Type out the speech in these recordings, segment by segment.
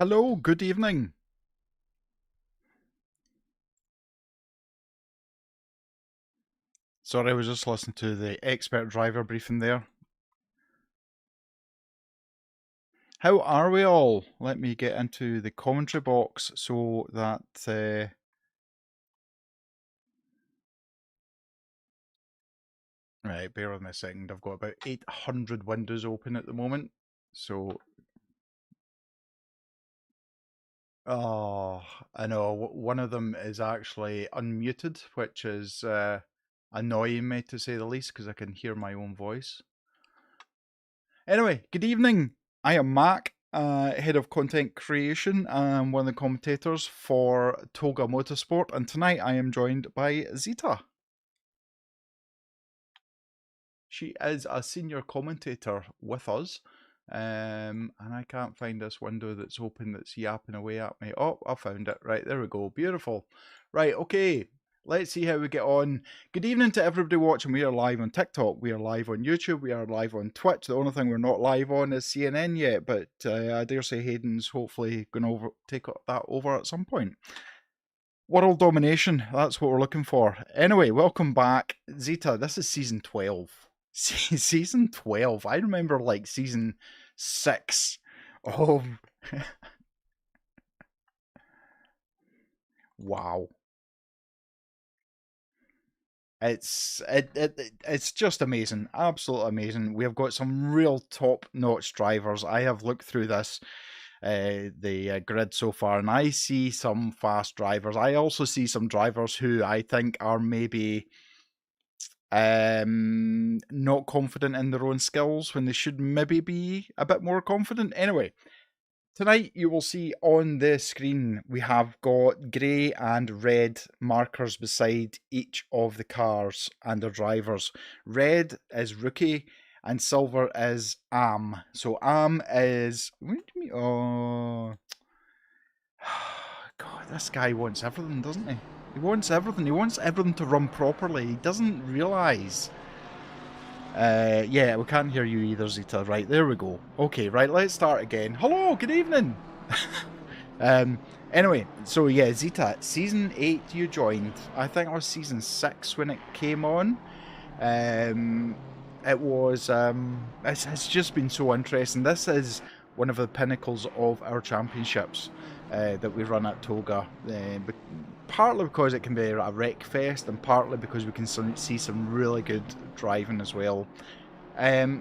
Hello, good evening. Sorry, I was just listening to the expert driver briefing there. How are we all? Let me get into the commentary box so that. Right, bear with me a second. I've got about 800 windows open at the moment. So. Oh, I know. One of them is actually unmuted, which is annoying me to say the least because I can hear my own voice. Anyway, good evening. I am Mac, head of content creation and one of the commentators for Toga Motorsport, and tonight I am joined by Zita. She is a senior commentator with us, and I can't find this window that's open that's yapping away at me. Oh, I found it. Right, there we go. Beautiful. Right, okay. Let's see how we get on. Good evening to everybody watching. We are live on TikTok. We are live on YouTube. We are live on Twitch. The only thing we're not live on is CNN yet, but I dare say Hayden's hopefully going to take that over at some point. World domination, that's what we're looking for. Anyway, welcome back. Zeta, this is season 12. Season 12. I remember like season 6 of... Wow. It's just amazing, absolutely amazing. We have got some real top-notch drivers. I have looked through this the grid so far, and I see some fast drivers. I also see some drivers who I think are maybe not confident in their own skills when they should maybe be a bit more confident. Anyway, tonight you will see on the screen we have got grey and red markers beside each of the cars and their drivers. Red is rookie and silver is AM. So AM is... Oh... God, this guy wants everything, doesn't he? He wants everything. He wants everything to run properly. He doesn't realise. Yeah, we can't hear you either, Zeta. Right, there we go. Okay, right, let's start again. Hello, good evening. Anyway, so yeah, Zeta, season 8 you joined. I think it was season 6 when it came on. It was, it's just been so interesting. This is one of the pinnacles of our championships that we run at Toga. Partly because it can be a wreck fest, and partly because we can see some really good driving as well.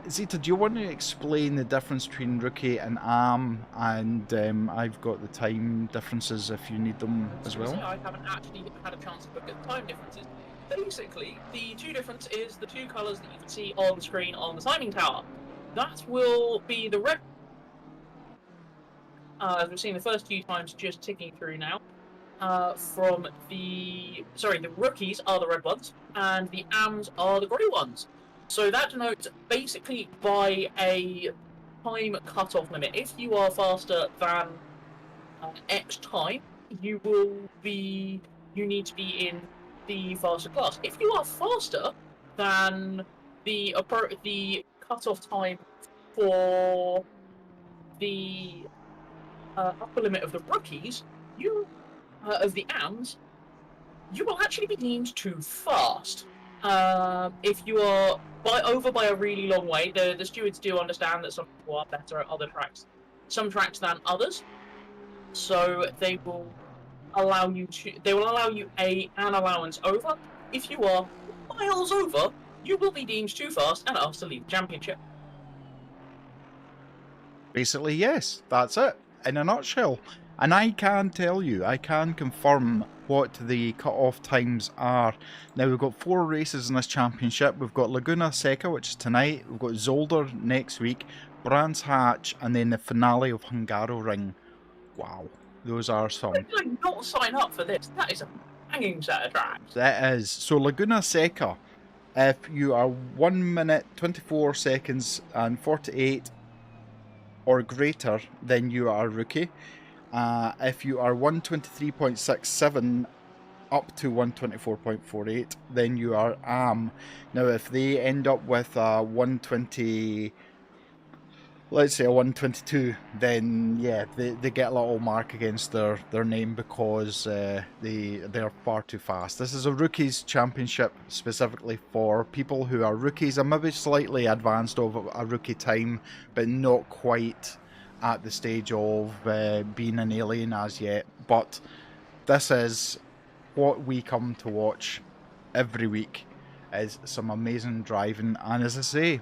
Zita, do you want to explain the difference between rookie and AM? And I've got the time differences if you need them as well. I haven't actually had a chance to look at the time differences. Basically, the two difference is the two colours that you can see on the screen on the timing tower. That will be the red, as we've seen the first few times just ticking through now. The rookies are the red ones, and the AMs are the grey ones. So that denotes basically by a time cut-off limit. If you are faster than X time, you need to be in the faster class. If you are faster than the cut-off time for the upper limit of the rookies, of the AMs, you will actually be deemed too fast. If you are over by a really long way, the stewards do understand that some people are better at other tracks, some tracks than others. So they will allow you an allowance over. If you are miles over, you will be deemed too fast and asked to leave the championship. Basically, yes, that's it, in a nutshell. And I can tell you, I can confirm what the cut-off times are. Now, we've got 4 races in this championship. We've got Laguna Seca, which is tonight. We've got Zolder next week, Brands Hatch, and then the finale of Hungaroring. Wow, those are some... I did not sign up for this. That is a banging set of tracks. That is. So, Laguna Seca, if you are 1 minute, 24 seconds and 48 or greater, then you are a rookie. If you are 123.67 up to 124.48, then you are AM. Now, if they end up with 120... let's say a 122, then yeah, they get a little mark against their name because they're far too fast. This is a rookies championship specifically for people who are rookies and maybe slightly advanced over a rookie time, but not quite at the stage of being an alien as yet. But this is what we come to watch every week, is some amazing driving, and as I say,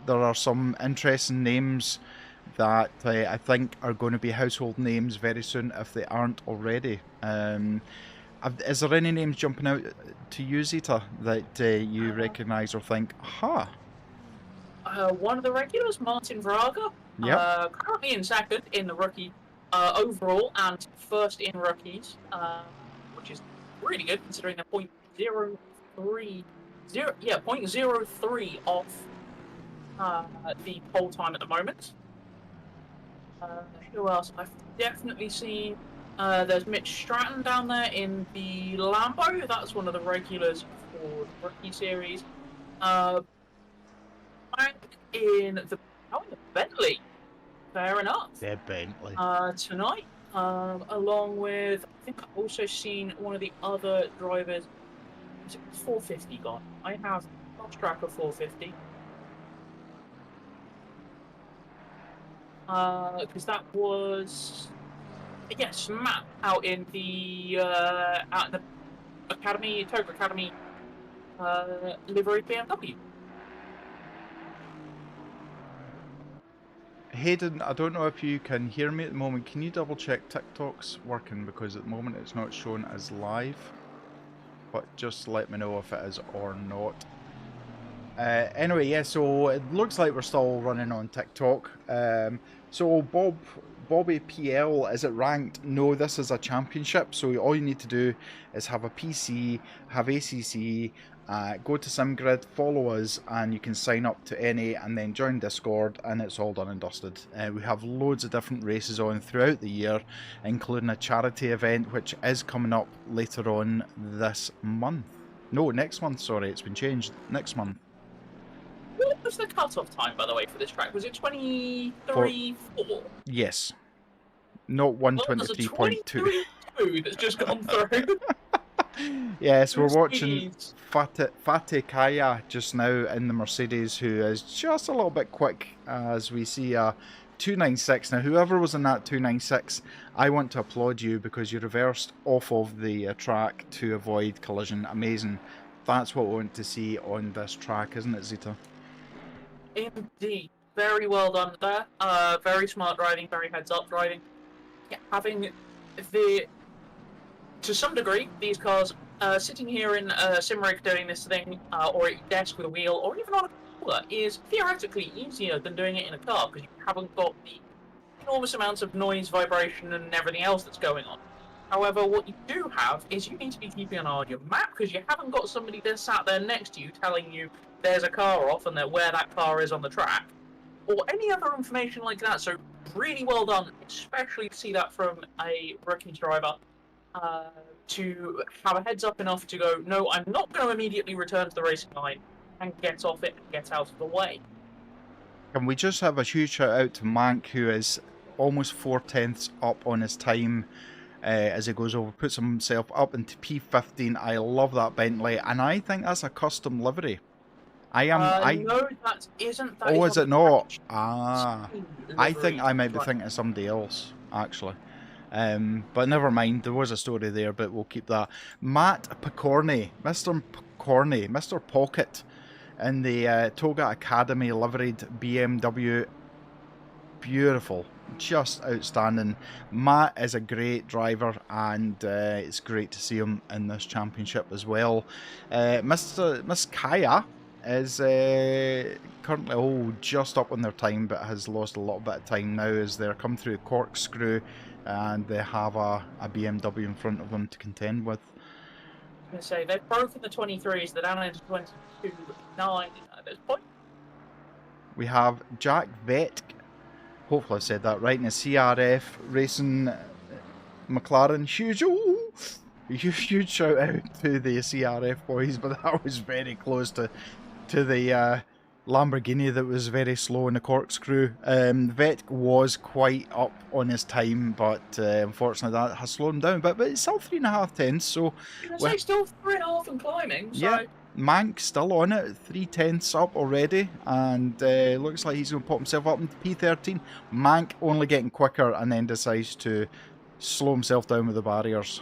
there are some interesting names that I think are going to be household names very soon if they aren't already. Is there any names jumping out to you, Zeta, that you recognise or think, aha? One of the regulars, Martin Vraga, Yep. currently in second in the rookie overall and first in rookies, which is really good considering they're 0.03, 0.03 off the pole time at the moment. Who else? I've definitely seen. There's Mitch Stratton down there in the Lambo. That's one of the regulars for the rookie series. Back in the Bentley. Fair enough. Yeah, Bentley. Tonight, along with, I think I've also seen one of the other drivers. Is it 450 gone? I have lost track of 450. Because that was, yes, Matt out in the Academy, Toga Academy livery BMW. Hayden, I don't know if you can hear me at the moment. Can you double check TikTok's working, because at the moment it's not shown as live, but just let me know if it is or not. Anyway, yeah, so it looks like we're still running on TikTok. So Bobby PL, is it ranked? No, this is a championship, so all you need to do is have a PC, have ACC, go to SimGrid, follow us, and you can sign up to any and then join Discord, and it's all done and dusted. We have loads of different races on throughout the year, including a charity event which is coming up later on this month. No, next month, sorry, it's been changed. Next month. What was the cut-off time, by the way, for this track? Was it 23.4? Yes. Not 123.2. That's just gone through. Yes, we're watching Fateh Kaya just now in the Mercedes, who is just a little bit quick, as we see a 296. Now, whoever was in that 296, I want to applaud you because you reversed off of the track to avoid collision. Amazing. That's what we want to see on this track, isn't it, Zita? Indeed. Very well done there. Very smart driving, very heads-up driving. Yeah, having to some degree, these cars sitting here in a sim rig doing this thing, or at your desk with a wheel, or even on a controller, is theoretically easier than doing it in a car because you haven't got the enormous amounts of noise, vibration, and everything else that's going on. However, what you do have is you need to be keeping an eye on your map because you haven't got somebody that's sat there next to you telling you there's a car off and where that car is on the track, or any other information like that. So really well done, especially to see that from a rookie driver, to have a heads up enough to go, no, I'm not going to immediately return to the racing line, and get off it and get out of the way. Can we just have a huge shout out to Mank, who is almost 4/10 up on his time as he goes over, puts himself up into P15. I love that Bentley, and I think that's a custom livery. No, that isn't. Oh, is it not? I think I might be thinking of somebody else, actually. But never mind, there was a story there, but we'll keep that. Matt Picorni, Mr. Picorni, Mr. Pocket, in the Toga Academy liveried BMW. Beautiful, just outstanding. Matt is a great driver, and it's great to see him in this championship as well. Miss Kaya is currently just up on their time, but has lost a little bit of time now as they're come through corkscrew, and they have a BMW in front of them to contend with. I was going to say, they've broken the 23s, they're down into 22.9 at this point. We have Jack Vetk, hopefully I said that right, in a CRF racing McLaren. Huge shout out to the CRF boys, but that was very close to the Lamborghini that was very slow in the corkscrew. Vet was quite up on his time, but unfortunately that has slowed him down. But it's still 3.5 tenths, so You can we say still 3.5 and climbing, yeah, so Mank still on it, 3 tenths up already, and looks like he's going to pop himself up into P13. Mank only getting quicker and then decides to slow himself down with the barriers.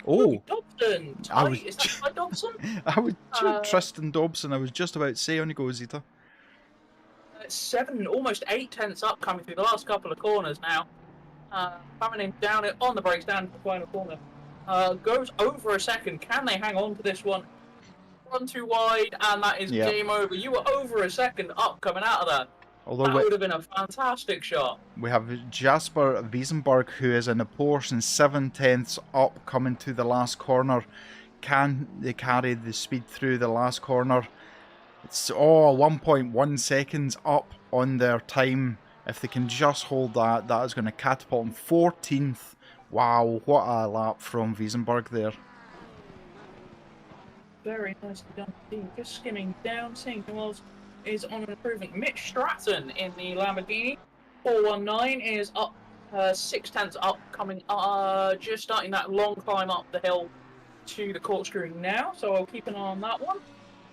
Look, Oh, Dobson, I was tight. Is that tight, Dobson? I was Uh, Tristan Dobson. I was just about to say on he goes, Zeta. 7, almost 8 tenths up coming through the last couple of corners now. Coming in down it on the brakes down to the final corner. Goes over a second. Can they hang on to this one? Run too wide, and that is Yeah. game over. You were over a second up coming out of that. Although That would have been a fantastic shot. we have Jasper Wiesenberg, who is in a Porsche and 7 tenths up coming to the last corner. Can they carry the speed through the last corner? It's 1.1 seconds up on their time. If they can just hold that, that is going to catapult them 14th. Wow, what a lap from Wiesenberg there. Very nicely done indeed. Just skimming down, seeing who else is on an improvement. Mitch Stratton in the Lamborghini. 419 is up 6 tenths up, coming just starting that long climb up the hill to the corkscrew now. So I'll keep an eye on that one.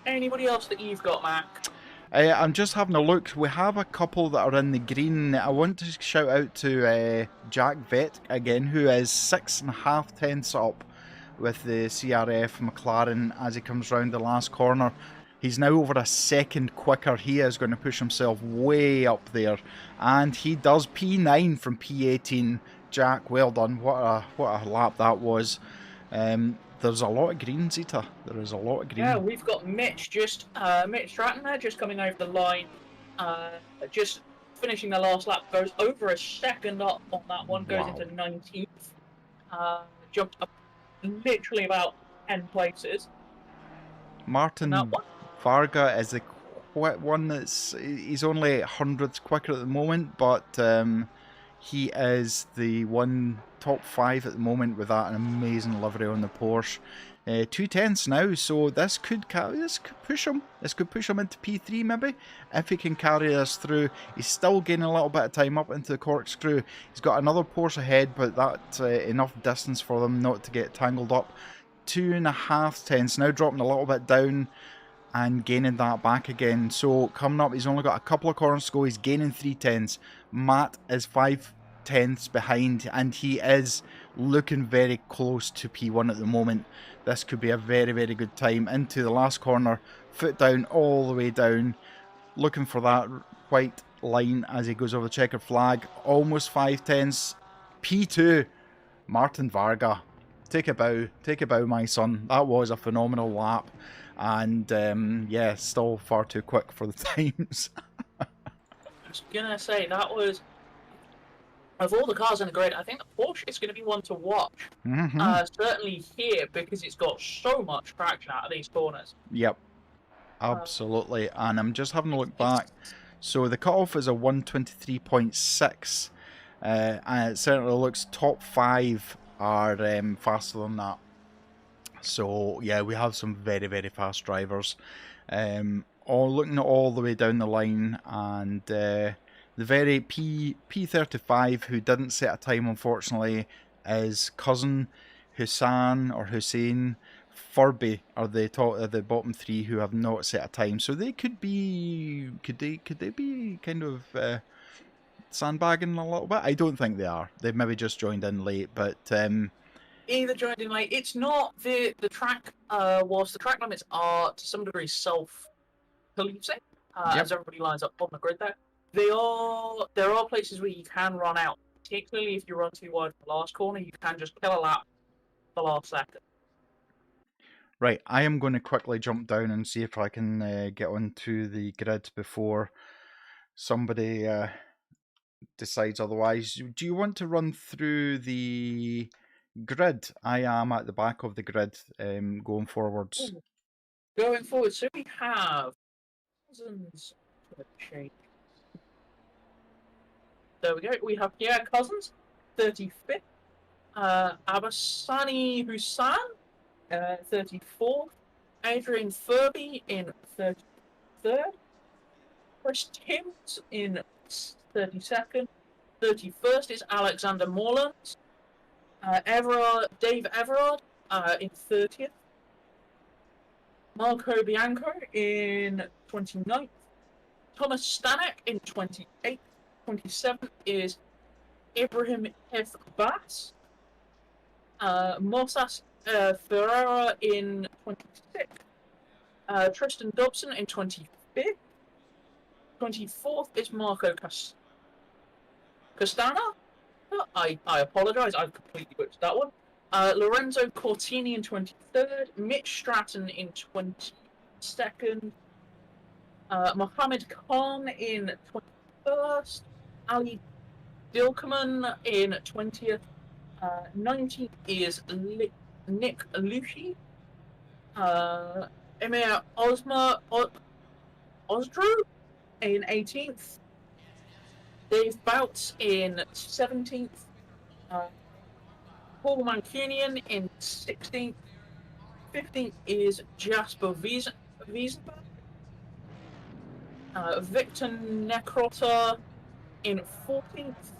Anybody else that you've got, Mac? I'm just having a look. We have a couple that are in the green. I want to shout out to Jack Vett again, who is 6.5 tenths up with the CRF McLaren as he comes round the last corner. He's now over a second quicker. He is going to push himself way up there, and he does P9 from P18. Jack, well done. What a lap that was. There's a lot of green, Zeta. There is a lot of green. Yeah, we've got Mitch Mitch Stratton there, just coming over the line, just finishing the last lap. Goes over a second up on that one. Goes Wow. into 19th. Jumped up literally about 10 places. Martin Varga is the one he's only 100ths quicker at the moment, but he is the one top 5 at the moment with that amazing livery on the Porsche. 2 tenths now, so this could push him. This could push him into P3 maybe if he can carry this through. He's still gaining a little bit of time up into the corkscrew. He's got another Porsche ahead, but that's enough distance for them not to get tangled up. 2.5 tenths now, dropping a little bit down and gaining that back again. So coming up, he's only got a couple of corners to go. He's gaining 3 tenths. Matt is 5 tenths behind, and he is looking very close to P1 at the moment. This could be a very, very good time. Into the last corner, foot down, all the way down, looking for that white line as he goes over the checkered flag. Almost 5 tenths. P2, Martin Varga. Take a bow, my son. That was a phenomenal lap. And yeah, still far too quick for the times. I was gonna say that was, of all the cars in the grid, I think the Porsche is going to be one to watch. Certainly here, because it's got so much traction out of these corners. Yep, absolutely. And I'm just having a look back. So the cutoff is a 123.6, and it certainly looks top 5 are faster than that. So yeah, we have some very, very fast drivers. All looking all the way down the line, and the very P35 who didn't set a time unfortunately is cousin Hussein Furby are the bottom 3 who have not set a time. So they could be kind of sandbagging a little bit? I don't think they are. They've maybe just joined in late, but either joined in late. It's not the track. Whilst the track limits are to some degree self-policing, as everybody lines up on the grid there are places where you can run out. Particularly if you run too wide for the last corner, you can just kill a lap the last second. Right, I am going to quickly jump down and see if I can get onto the grid before somebody decides otherwise. Do you want to run through the grid? I am at the back of the grid going forwards. Ooh. Going forward, so we have Cousins. There we go. We have Pierre Cousins, 35th. Abasani Hussan, 34th. Adrian Furby in 33rd. Chris Timms in 32nd. 31st is Alexander Morland. Dave Everard in 30th. Marco Bianco in 29th. Thomas Stanek in 28th. 27th is Ibrahim F. Bass. Mosas Ferreira in 26th. Tristan Dobson in 25th. 24th is Marco Castana. I apologise, I've completely butchered that one. Lorenzo Cortini in 23rd. Mitch Stratton in 22nd. Mohammed Khan in 21st. Ali Dilkerman in 20th. 19th is Nick Lushi. Emir Osdrew in 18th. Dave Bouts in 17th. Paul Mancunian in 16th. 15th is Jasper Wiesenberg. Victor Necrota in 14th.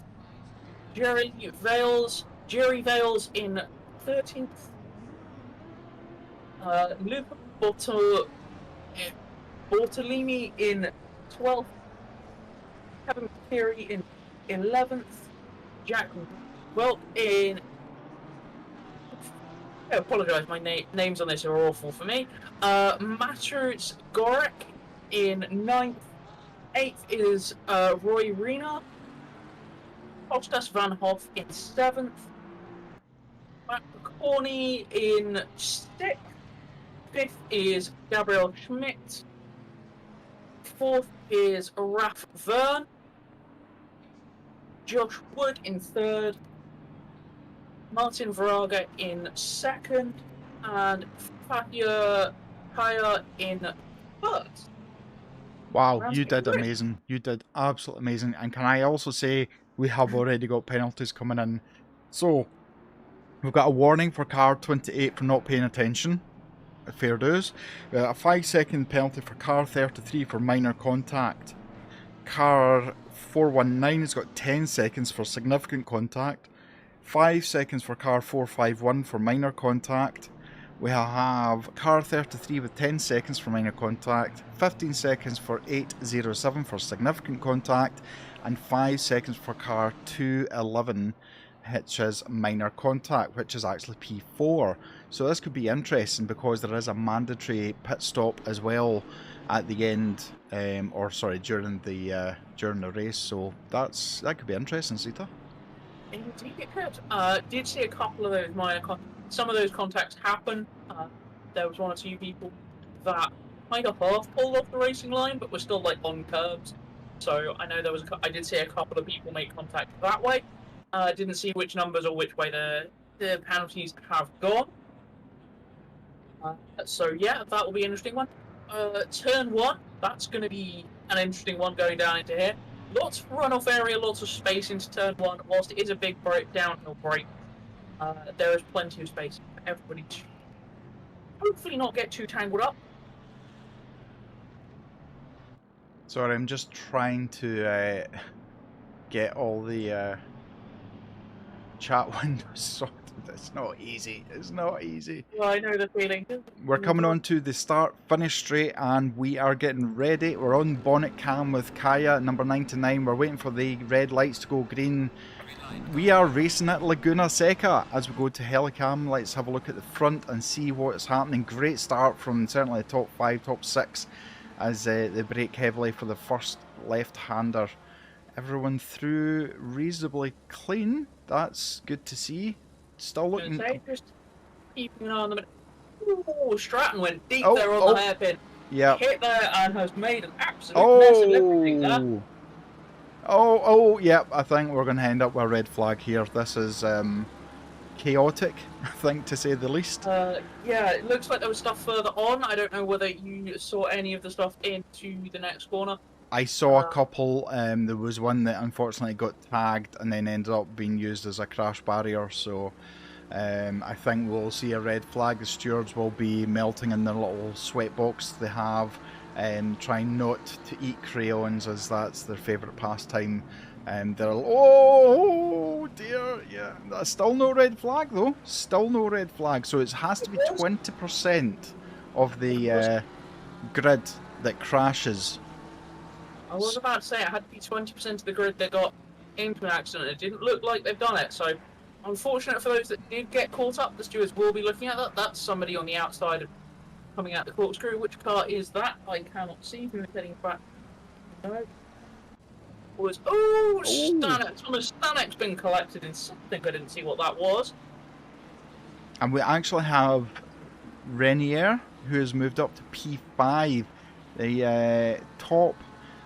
Jerry Vales in 13th. Luca Bortolini in 12th. Kevin Perry in 11th. Jack Welk in... I apologise, my names on this are awful for me. Matthews Gorek in 9th. 8th is Roy Rena. Kostas Van Hoff in 7th. Matt McCorney in 6th. 5th is Gabriel Schmidt. 4th is Raf Vern. Josh Wood in 3rd. Martin Varaga in 2nd. And Fatia Kaya in 3rd. Wow, you did amazing. You did absolutely amazing. And can I also say, we have already got penalties coming in. So, we've got a warning for car 28 for not paying attention. Fair dues. We got a 5-second penalty for car 33 for minor contact. Car 419 has got 10 seconds for significant contact. 5 seconds for car 451 for minor contact. We have car 33 with 10 seconds for minor contact, 15 seconds for 807 for significant contact, and 5 seconds for car 211, which is minor contact, which is actually P4. So this could be interesting because there is a mandatory pit stop as well at the end, during the race. So that could be interesting, Zita. Indeed it could. Did see a couple of those minor some of those contacts happen. There was one or two people that kind of half pulled off the racing line, but were still like on curbs. So I know I did see a couple of people make contact that way. Didn't see which numbers or which way the penalties have gone. So yeah, that will be an interesting one. Turn 1, that's going to be an interesting one going down into here. Lots of runoff area, lots of space into turn 1. Whilst it is a big downhill break, there is plenty of space for everybody to hopefully not get too tangled up. Sorry, I'm just trying to get all the chat windows sorted. It's not easy. It's not easy. Well, I know the feeling. We're coming on to the start finish straight, and we are getting ready. We're on bonnet cam with Kaya, number 99. We're waiting for the red lights to go green. We are racing at Laguna Seca as we go to helicam. Let's have a look at the front and see what's happening. Great start from certainly the top 5, top 6 as they brake heavily for the first left-hander. Everyone through reasonably clean. That's good to see. Still looking... Just keeping an eye on them. Ooh, Stratton went deep there on the hairpin. Yeah. Hit there and has made an absolute mess of everything there. Yeah, I think we're going to end up with a red flag here. This is chaotic, I think, to say the least. Yeah, it looks like there was stuff further on. I don't know whether you saw any of the stuff into the next corner. I saw a couple. There was one that unfortunately got tagged and then ended up being used as a crash barrier. So I think we'll see a red flag. The stewards will be melting in their little sweat box they have, trying not to eat crayons as that's their favourite pastime. They're oh dear, yeah. That's still no red flag though. Still no red flag. So it has to be 20% of the grid that crashes. I was about to say it had to be 20% of the grid that got into an accident. It didn't look like they've done it, so unfortunate for those that did get caught up. The stewards will be looking at that. That's somebody on the outside coming out the corkscrew. Which car is that? I cannot see from heading back. No. Was Stanek. Thomas Stanek's been collected in something. I didn't see what that was. And we actually have Renier, who has moved up to P5. The top,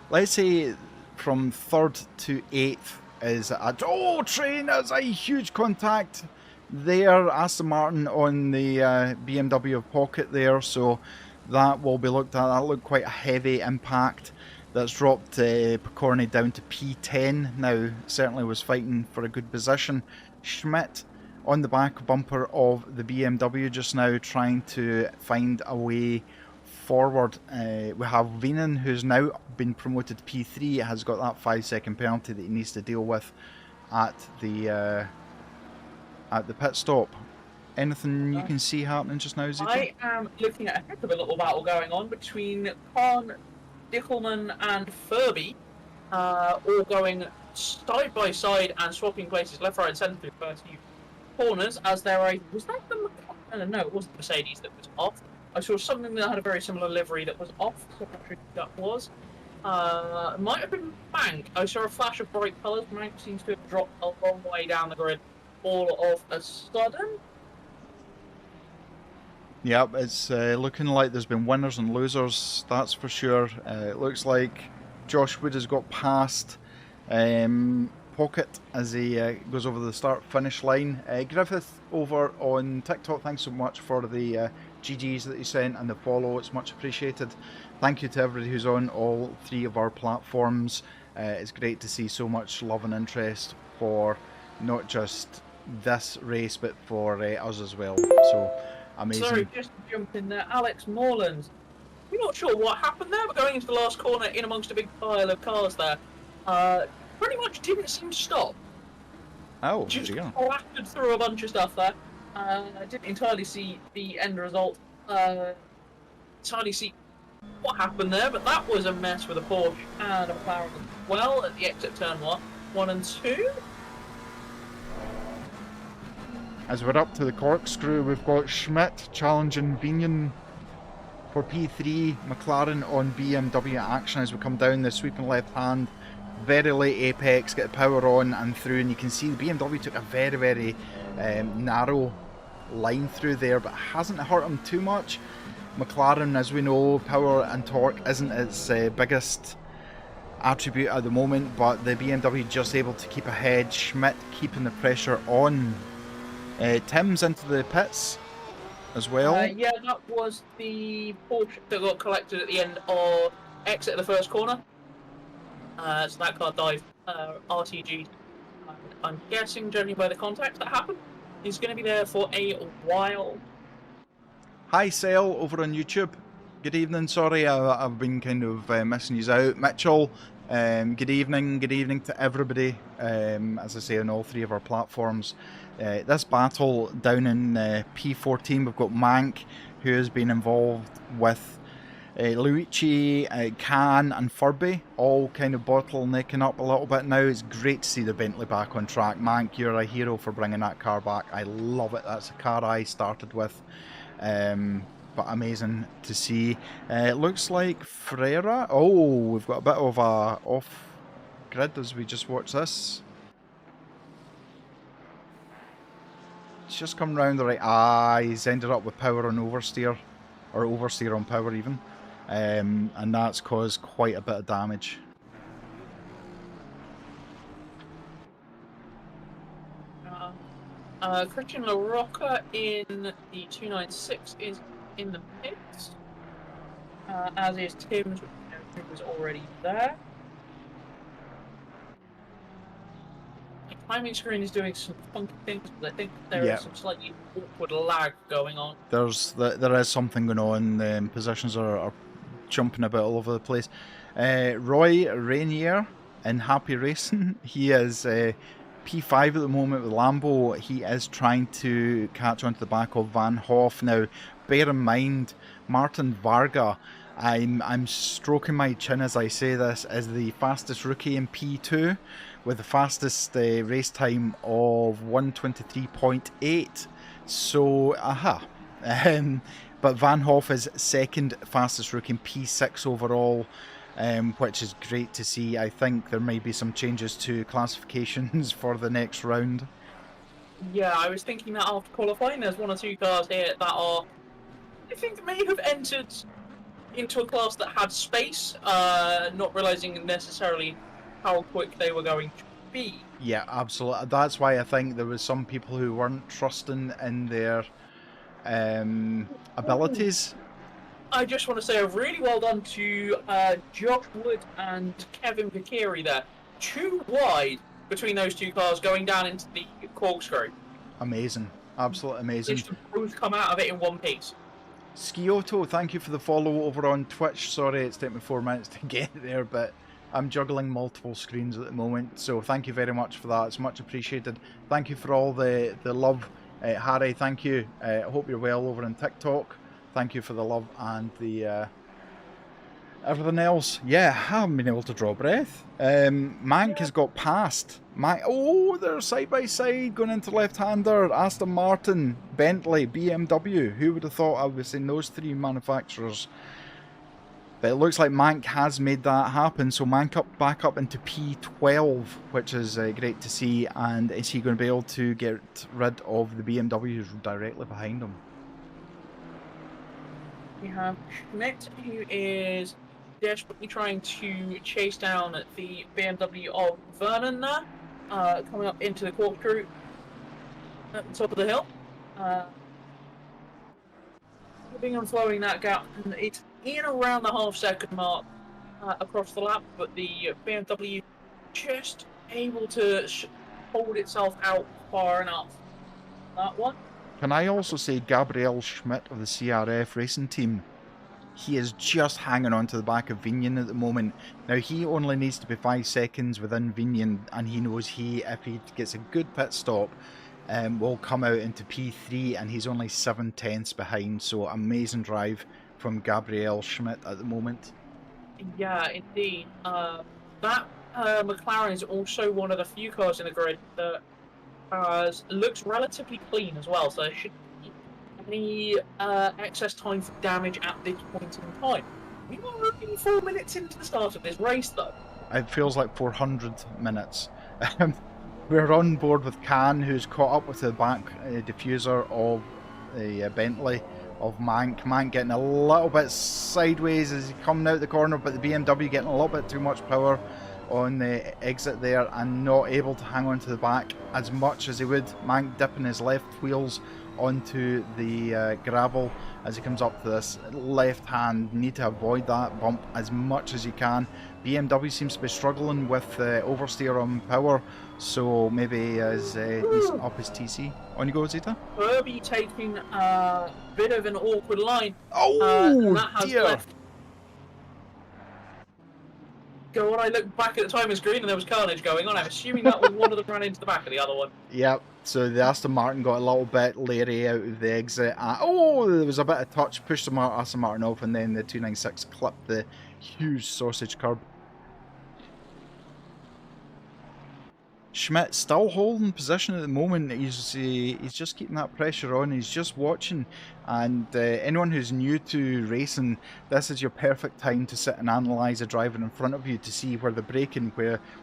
let's say from 3rd to 8th is at train. There's a huge contact there. Aston Martin on the BMW of Pocket there, so that will be looked at. That looked quite a heavy impact. That's dropped Picorni down to P10 now. Certainly was fighting for a good position. Schmidt on the back bumper of the BMW just now, trying to find a way forward. We have Veenan, who's now been promoted to P3, has got that 5-second penalty that he needs to deal with at the pit stop. Anything you can see happening just now, Zito? I am looking at a heck of a little battle going on between Khan, Dickelman and Furby, all going side by side and swapping places left, right and centre through the first few corners as there was that the no, it wasn't the Mercedes that was off. I saw something that had a very similar livery that was off, so I'm not sure who that was. Might have been Mank. I saw a flash of bright colours. Mank seems to have dropped a long way down the grid all of a sudden. Yep, it's looking like there's been winners and losers, that's for sure. It looks like Josh Wood has got past Pocket as he goes over the start-finish line. Griffith over on TikTok, thanks so much for the GGs that you sent and the follow, it's much appreciated. Thank you to everybody who's on all 3 of our platforms. It's great to see so much love and interest for not just this race but for us as well. So amazing. Sorry, just to jump in there. Alex Morland. We're not sure what happened there, but going into the last corner in amongst a big pile of cars there, pretty much didn't seem to stop. Oh, just blasted through a bunch of stuff there. I didn't entirely see the end result. Entirely see what happened there, but that was a mess with a Porsche and a McLaren as well at the exit turn 1 and 2. As we're up to the corkscrew, we've got Schmidt challenging Veenan for P3, McLaren on BMW action as we come down the sweeping left hand. Very late apex, get the power on and through, and you can see the BMW took a very, very narrow line through there, but hasn't hurt him too much. McLaren, as we know, power and torque isn't its biggest attribute at the moment, but the BMW just able to keep ahead. Schmidt keeping the pressure on. Tim's into the pits as well. Yeah, that was the Porsche that got collected at the end of exit of the first corner. So that car dived RTG. I'm guessing, judging by the contact that happened, he's going to be there for a while. Hi, Sale, over on YouTube. Good evening. Sorry, I've been kind of missing you out. Mitchell, good evening. Good evening to everybody. As I say, on all 3 of our platforms. This battle down in P14, we've got Mank, who has been involved with Luigi, Khan and Furby, all kind of bottlenecking up a little bit now. It's great to see the Bentley back on track. Mank, you're a hero for bringing that car back. I love it. That's a car I started with. But amazing to see. It looks like Ferreira. Oh, we've got a bit of a off-grid as we just watch this. It's just come round the right. He's ended up with power on oversteer, or oversteer on power even, and that's caused quite a bit of damage. Christian LaRocca in the 296 is in the pits, as is Tim's, who was already there. I timing screen is doing some funky things, but I think there Yeah. is some slightly awkward lag going on. There is something going on. Positions are jumping about all over the place. Roy Rainier in Happy Racing, he is P5 at the moment with Lambo. He is trying to catch onto the back of Van Hoff. Now, bear in mind, Martin Varga, I'm stroking my chin as I say this, is the fastest rookie in P2 with the fastest race time of 1:23.8. So, but Van Hoff is second fastest rookie in P6 overall, which is great to see. I think there may be some changes to classifications for the next round. Yeah, I was thinking that after qualifying, there's one or two cars here that are, I think, may have entered into a class that had space, not realizing necessarily how quick they were going to be. Yeah, absolutely. That's why I think there was some people who weren't trusting in their abilities. I just want to say a really well done to Josh Wood and Kevin Vicari there. Too wide between those two cars going down into the corkscrew. Amazing. Absolutely amazing. They should both come out of it in one piece. Skioto, thank you for the follow over on Twitch. Sorry it's taken me 4 minutes to get there, but I'm juggling multiple screens at the moment, so thank you very much for that. It's much appreciated. Thank you for all the love. Harry, thank you. I hope you're well over on TikTok. Thank you for the love and the everything else. Yeah, I haven't been able to draw breath. Mank has got past. Oh, they're side by side going into left-hander. Aston Martin, Bentley, BMW. Who would have thought I was in those three manufacturers? But it looks like Mank has made that happen. So Mank back up into P12, which is great to see. And is he going to be able to get rid of the BMW who's directly behind him? We have Schmidt, who is desperately trying to chase down the BMW of Vernon there, coming up into the corkscrew at the top of the hill. Moving and flowing that gap, and it's in around the half-second mark across the lap, but the BMW just able to hold itself out far enough. That one. Can I also say Gabriel Schmidt of the CRF racing team? He is just hanging on to the back of Vignon at the moment. Now, he only needs to be 5 seconds within Vignon, and he knows if he gets a good pit stop, will come out into P3, and he's only 7/10 behind. So, amazing drive from Gabriel Schmidt at the moment. Yeah, indeed. That McLaren is also one of the few cars in the grid that looks relatively clean as well, so there shouldn't be any excess time for damage at this point in time. We are only 4 minutes into the start of this race, though. It feels like 400 minutes. We're on board with Khan, who's caught up with the back diffuser of the Bentley of Mank. Mank getting a little bit sideways as he's coming out the corner, but the BMW getting a little bit too much power on the exit there and not able to hang on to the back as much as he would. Mank dipping his left wheels onto the gravel as he comes up to this left hand. Need to avoid that bump as much as you can. BMW seems to be struggling with oversteer on power, so maybe as he's up his TC. On you go, Zeta. Kirby taking a bit of an awkward line. Oh, that has dear. left. Go on, I looked back at the timing screen and there was carnage going on. I'm assuming that was one of them ran into the back of the other one. Yep, so the Aston Martin got a little bit leery out of the exit. There was a bit of touch, pushed the Aston Martin off, and then the 296 clipped the huge sausage curb. Schmidt still holding position at the moment. He's just keeping that pressure on. He's just watching, and anyone who's new to racing, this is your perfect time to sit and analyse a driver in front of you to see where they're braking,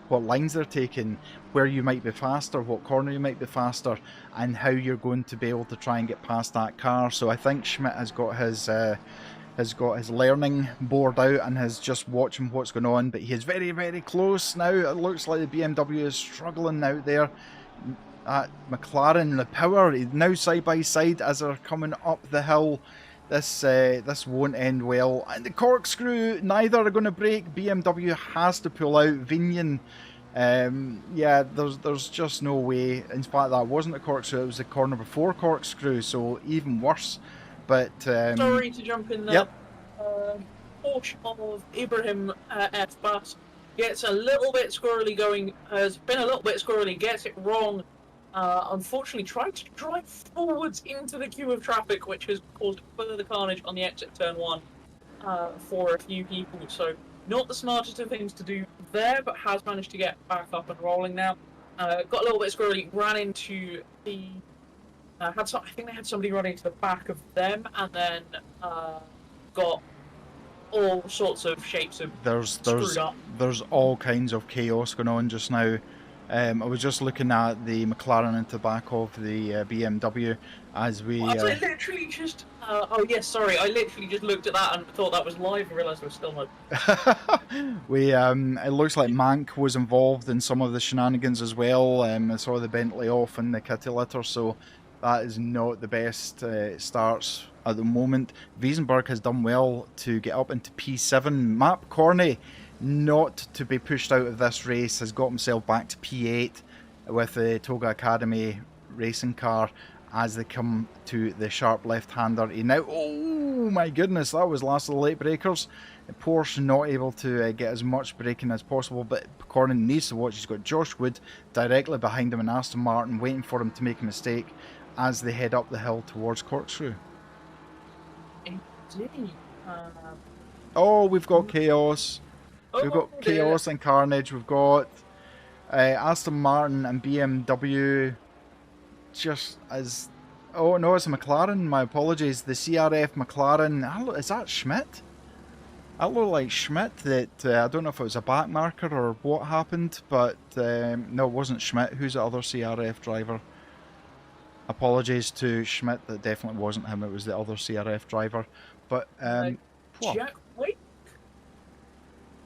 what lines they're taking, where you might be faster, what corner you might be faster, and how you're going to be able to try and get past that car. So I think Schmidt has got his learning board out and is just watching what's going on, but he is very, very close now. It looks like the BMW is struggling out there. McLaren, the power, now side by side as they're coming up the hill. This won't end well. And the corkscrew, neither are going to break. BMW has to pull out. Vignon Yeah, there's just no way. In fact, that wasn't a corkscrew; it was the corner before corkscrew, so even worse. But Sorry to jump in there. yep, Porsche of Ibrahim F. Bass gets a little bit squirrely going, has been a little bit squirrely, gets it wrong. Unfortunately, tried to drive forwards into the queue of traffic, which has caused further carnage on the exit turn 1 for a few people. So, not the smartest of things to do there, but has managed to get back up and rolling now. Got a little bit squirrely, ran into the. I think they had somebody running to the back of them, and then got all sorts of shapes of screwed up. there's all kinds of chaos going on just now. I was just looking at the McLaren at the back of the BMW as we. I literally just. Oh yes, sorry. I literally just looked at that and thought that was live and realised there was still no. We it looks like Mank was involved in some of the shenanigans as well. I saw the Bentley off in the kitty litter, so that is not the best starts at the moment. Wiesenberg has done well to get up into P7. Map Corney, not to be pushed out of this race, has got himself back to P8 with the Toga Academy racing car as they come to the sharp left-hander. He now, oh my goodness, that was last of the late breakers. Porsche not able to get as much braking as possible, but Cornyn needs to watch. He's got Josh Wood directly behind him and Aston Martin waiting for him to make a mistake as they head up the hill towards Corkscrew. Indeed. Oh, we've got chaos. We've got dear. chaos and carnage. We've got Aston Martin and BMW just as... Oh no, it's a McLaren. My apologies. The CRF McLaren. Is that Schmidt? That looked like Schmidt. That I don't know if it was a back marker or what happened, but no, it wasn't Schmidt. Who's the other CRF driver? Apologies to Schmidt. That definitely wasn't him. It was the other CRF driver. But Jack Wake?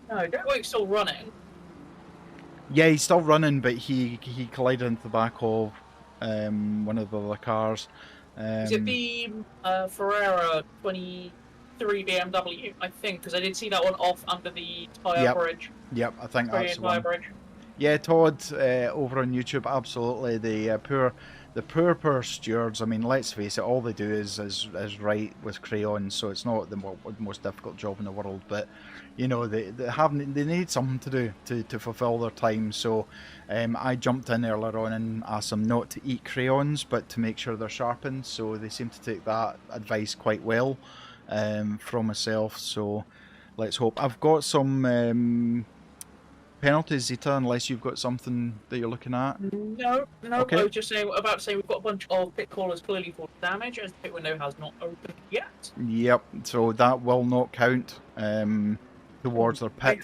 No, Jack Wake's still running. Yeah, he's still running, but he collided into the back of one of the other cars. Is it the Ferrera 23 BMW? I think, because I did see that one off under the tyre bridge. Yep, I think that's the one. Bridge. Yeah, Todd over on YouTube, absolutely. The poor stewards. I mean, let's face it, all they do is write with crayons, so it's not the most difficult job in the world. But you know, they need something to do to fulfil their time. So I jumped in earlier on and asked them not to eat crayons, but to make sure they're sharpened. So they seem to take that advice quite well from myself. So let's hope. I've got some penalties, Zita, unless you've got something that you're looking at. No. Okay. I was just about to say we've got a bunch of pit callers clearly for damage, as the pit window has not opened yet. Yep, so that will not count towards their pit.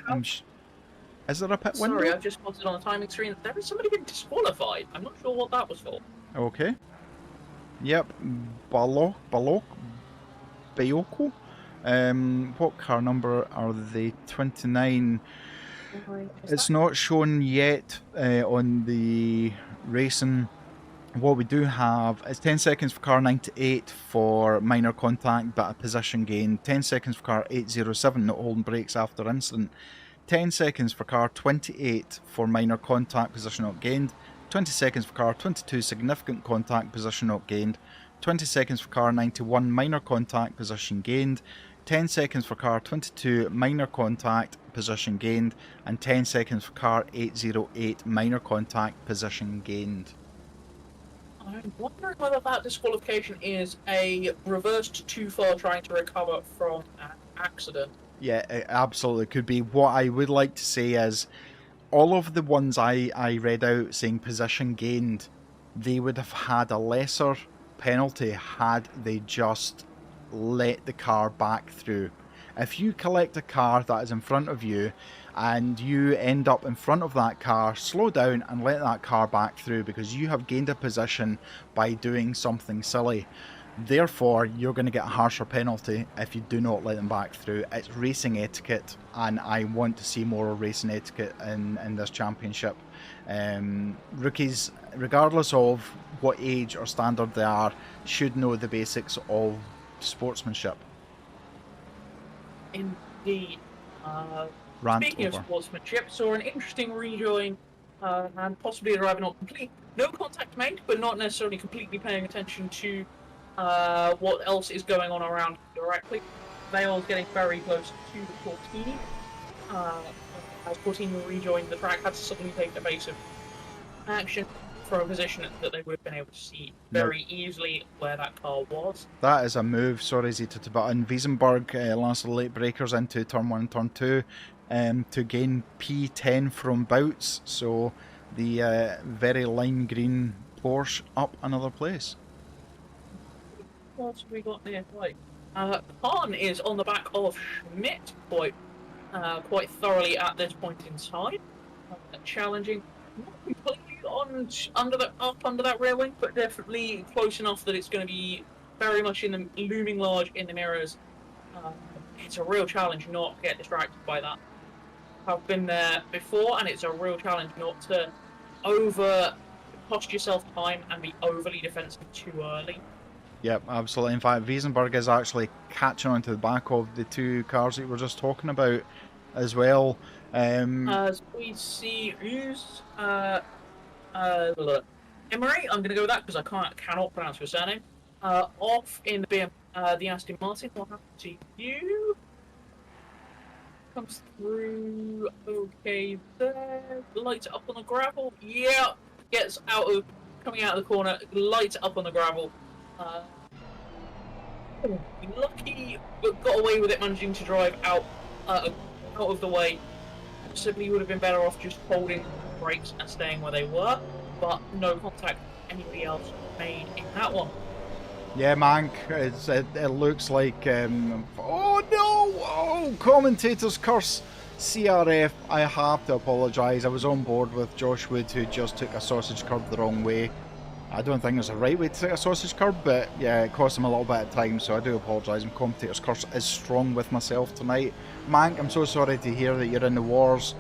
Is there a pit window? Sorry, I've just spotted on the timing screen that there is somebody being disqualified. I'm not sure what that was for. Okay. Yep, Bayoko. What car number are they? 29. It's not shown yet on the racing. What we do have is 10 seconds for car 98 for minor contact but a position gain. 10 seconds for car 807 not holding brakes after incident. 10 seconds for car 28 for minor contact, position not gained. 20 seconds for car 22 significant contact, position not gained. 20 seconds for car 91 minor contact, position gained. 10 seconds for car 22 minor contact, position gained, and 10 seconds for car 808 minor contact, position gained. I'm wondering whether that disqualification is a reversed too far trying to recover from an accident. Yeah, it absolutely could be. What I would like to say is all of the ones I read out saying position gained, they would have had a lesser penalty had they just let the car back through. If you collect a car that is in front of you and you end up in front of that car, slow down and let that car back through because you have gained a position by doing something silly. Therefore, you're going to get a harsher penalty if you do not let them back through. It's racing etiquette, and I want to see more racing etiquette in this championship. Rookies, regardless of what age or standard they are, should know the basics of sportsmanship. Indeed. Rant Speaking over. of sportsmanship, saw an interesting rejoin and possibly driving on complete no contact made, but not necessarily completely paying attention to what else is going on around directly. Vale's getting very close to the Cortini. As Cortini rejoined the track, had to suddenly take evasive action from a position that they would have been able to see Nope. very easily where that car was. That is a move, sorry Zeta, but in Wiesenberg, last of the late breakers into turn 1 and turn 2 to gain P10 from Bouts, so the very lime green Porsche up another place. What have we got nearby? Khan is on the back of Schmidt quite thoroughly at this point in time, challenging not completely under that rear wing, but definitely close enough that it's going to be very much looming large in the mirrors. It's a real challenge not to get distracted by that. I've been there before, and it's a real challenge not to cost yourself time and be overly defensive too early. Yep, absolutely. In fact, Wiesenberg is actually catching onto the back of the two cars that we were just talking about as well. As we see who's Emery, I'm going to go with that because I cannot pronounce your surname. Off in the Aston Martin. What happened to you? Comes through. Okay, there. Lights up on the gravel. Yeah, coming out of the corner. Lights up on the gravel. Lucky, but got away with it, managing to drive out of the way. Possibly would have been better off just holding brakes and staying where they were, but no contact anybody else made in that one. Yeah, Mank, it looks like... oh no! Oh, commentator's curse! CRF, I have to apologise. I was on board with Josh Wood, who just took a sausage curb the wrong way. I don't think it's the right way to take a sausage curb, but yeah, it cost him a little bit of time, so I do apologise. And commentator's curse is strong with myself tonight. Mank, I'm so sorry to hear that you're in the wars.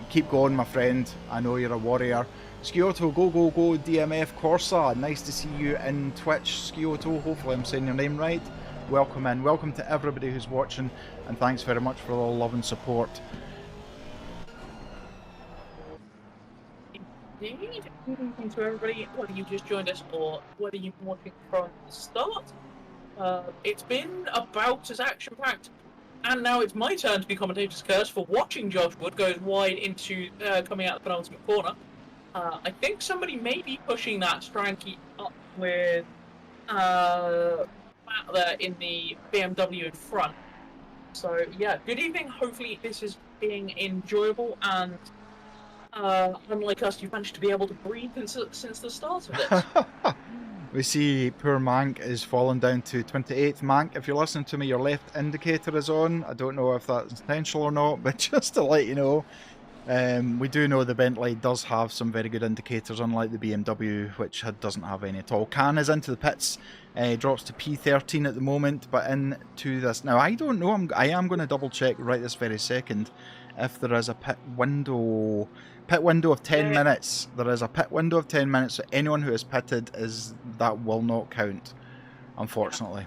Keep going, my friend. I know you're a warrior. Skioto, go, go, go, DMF Corsa. Nice to see you in Twitch, Skioto. Hopefully I'm saying your name right. Welcome in. Welcome to everybody who's watching, and thanks very much for all the love and support. Indeed. Good evening to everybody, whether you've just joined us or whether you've been watching from the start. It's been about as action-packed, and now it's my turn to be commentator's curse for watching Josh Wood goes wide into coming out the penultimate corner. I think somebody may be pushing that to try and keep up with Matt there in the BMW in front. So yeah, good evening. Hopefully this is being enjoyable, and unlike us, you've managed to be able to breathe since the start of this. We see poor Mank is falling down to 28th. Mank, if you're listening to me, your left indicator is on. I don't know if that's intentional or not, but just to let you know, we do know the Bentley does have some very good indicators, unlike the BMW, which doesn't have any at all. Can is into the pits, drops to P13 at the moment, but into this. Now, I don't know, I am going to double check right this very second if there is a pit window of 10 minutes. There is a pit window of 10 minutes, so anyone who is pitted that will not count, unfortunately.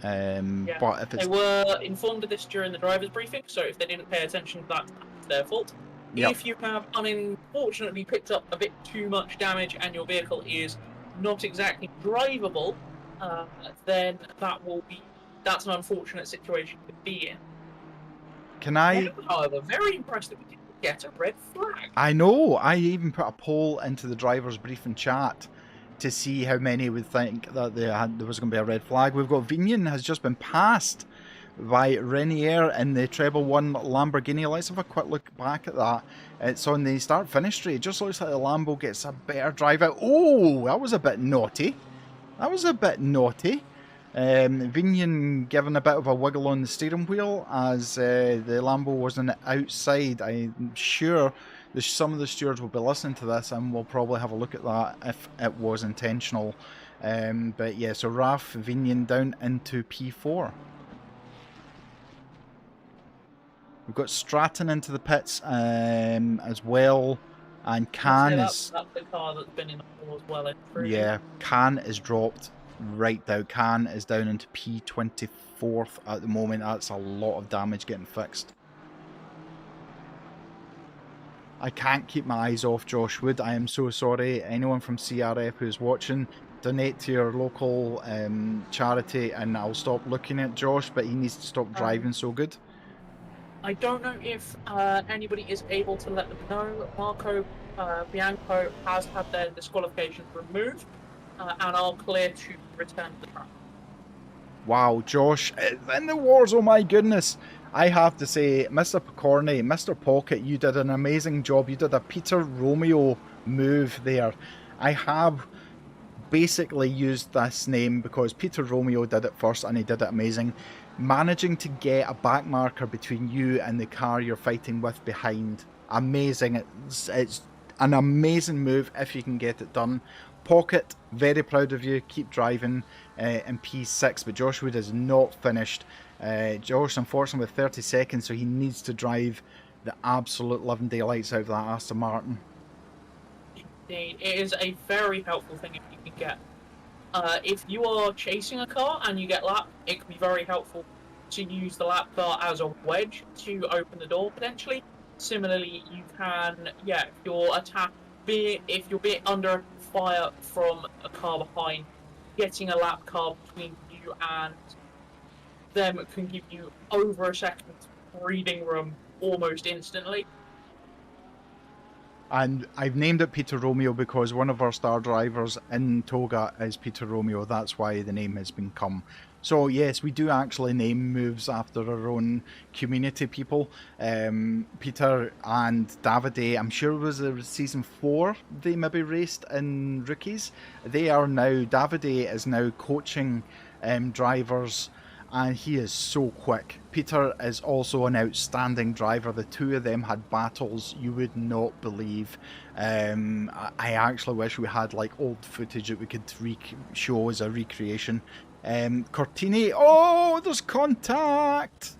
But if it's... They were informed of this during the driver's briefing, so if they didn't pay attention to that, it's their fault. Yep. If you have unfortunately picked up a bit too much damage and your vehicle is not exactly drivable, then that's an unfortunate situation to be in. However, very impressed that we didn't get a red flag. I know. I even put a poll into the driver's briefing chat to see how many would think that there was going to be a red flag. We've got Vignan has just been passed by Renier in the treble 1 Lamborghini. Let's have a quick look back at that. It's on the start-finish straight. It just looks like the Lambo gets a better drive out. Oh, that was a bit naughty. Vignan given a bit of a wiggle on the steering wheel as the Lambo was on the outside. I'm sure some of the stewards will be listening to this and we'll probably have a look at that if it was intentional. But yeah, so Raf Vignan down into P4. We've got Stratton into the pits as well, and Can is... That's the car that's been in the pool as well. Yeah, Can is dropped right down. Can is down into P24th at the moment. That's a lot of damage getting fixed. I can't keep my eyes off Josh Wood. I am so sorry. Anyone from CRF who's watching, donate to your local charity, and I'll stop looking at Josh. But he needs to stop driving so good. I don't know if anybody is able to let them know. Marco Bianco has had their disqualifications removed and are clear to return to the track. Wow, Josh, in the wars, oh my goodness. I have to say, Mr. Picorni, Mr. Pocket, you did an amazing job. You did a Peter Romeo move there. I have basically used this name because Peter Romeo did it first and he did it amazing. Managing to get a back marker between you and the car you're fighting with behind. Amazing. It's an amazing move if you can get it done. Pocket, very proud of you. Keep driving in P6, but Josh Wood is not finished. Josh, unfortunately, with 30 seconds, so he needs to drive the absolute living daylights out of that Aston Martin. Indeed, it is a very helpful thing if you can get. If you are chasing a car and you get lapped, it can be very helpful to use the lap car as a wedge to open the door potentially. Similarly, you can, if you're being under fire from a car behind, getting a lap car between you and them can give you over a second breathing room almost instantly. And I've named it Peter Romeo because one of our star drivers in Toga is Peter Romeo. That's why the name has become. So yes, we do actually name moves after our own community people. Peter and Davide, I'm sure it was season 4 they maybe raced in rookies. Davide is now coaching drivers, and he is so quick. Peter is also an outstanding driver. The two of them had battles you would not believe. I actually wish we had like old footage that we could show as a recreation. Cortini, oh, there's contact!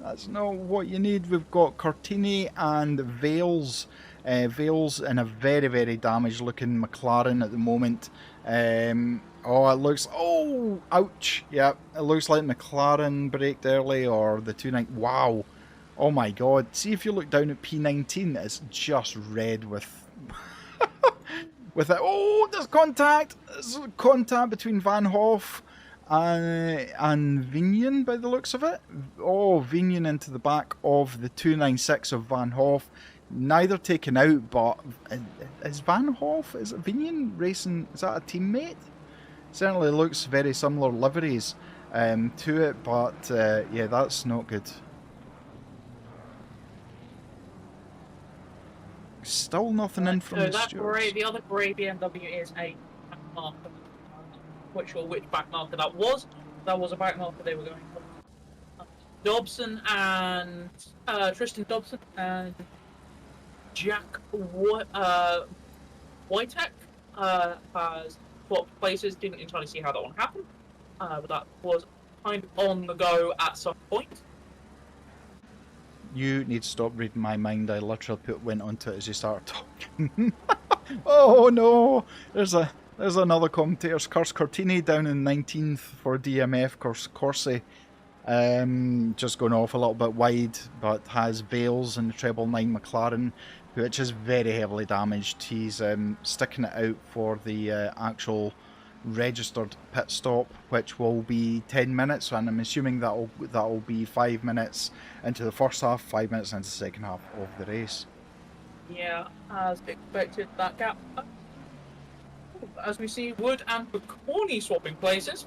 That's not what you need. We've got Cortini and Vales. Vales in a very, very damaged looking McLaren at the moment. Oh, it looks... Oh, ouch. Yeah, it looks like McLaren braked early or the 2.9... Wow. Oh my god. See if you look down at P19, it's just red with... with it. Oh, there's contact! There's contact between Van Hoff and Vignon by the looks of it. Oh, Vignon into the back of the 296 of Van Hoff. Neither taken out, but is Van Hoff, is it Vignon racing, is that a teammate? Certainly looks very similar liveries to it, but yeah, that's not good. Still nothing in from the stewards. The other grey BMW is a back marker. Not sure which back marker that was. That was a back marker they were going for. Dobson and Tristan Dobson and Jack Wojtek has swapped places. Didn't entirely see how that one happened, but that was kind of on the go at some point. You need to stop reading my mind. I literally went onto it as you started talking. Oh no! There's another commentator's curse. Cortini down in 19th for DMF. Corsa just going off a little bit wide, but has Vales in the treble 9 McLaren, which is very heavily damaged. He's sticking it out for the actual registered pit stop, which will be 10 minutes, and I'm assuming that'll be 5 minutes into the first half, 5 minutes into the second half of the race. Yeah, as expected, that gap. As we see, Wood and Picorni swapping places.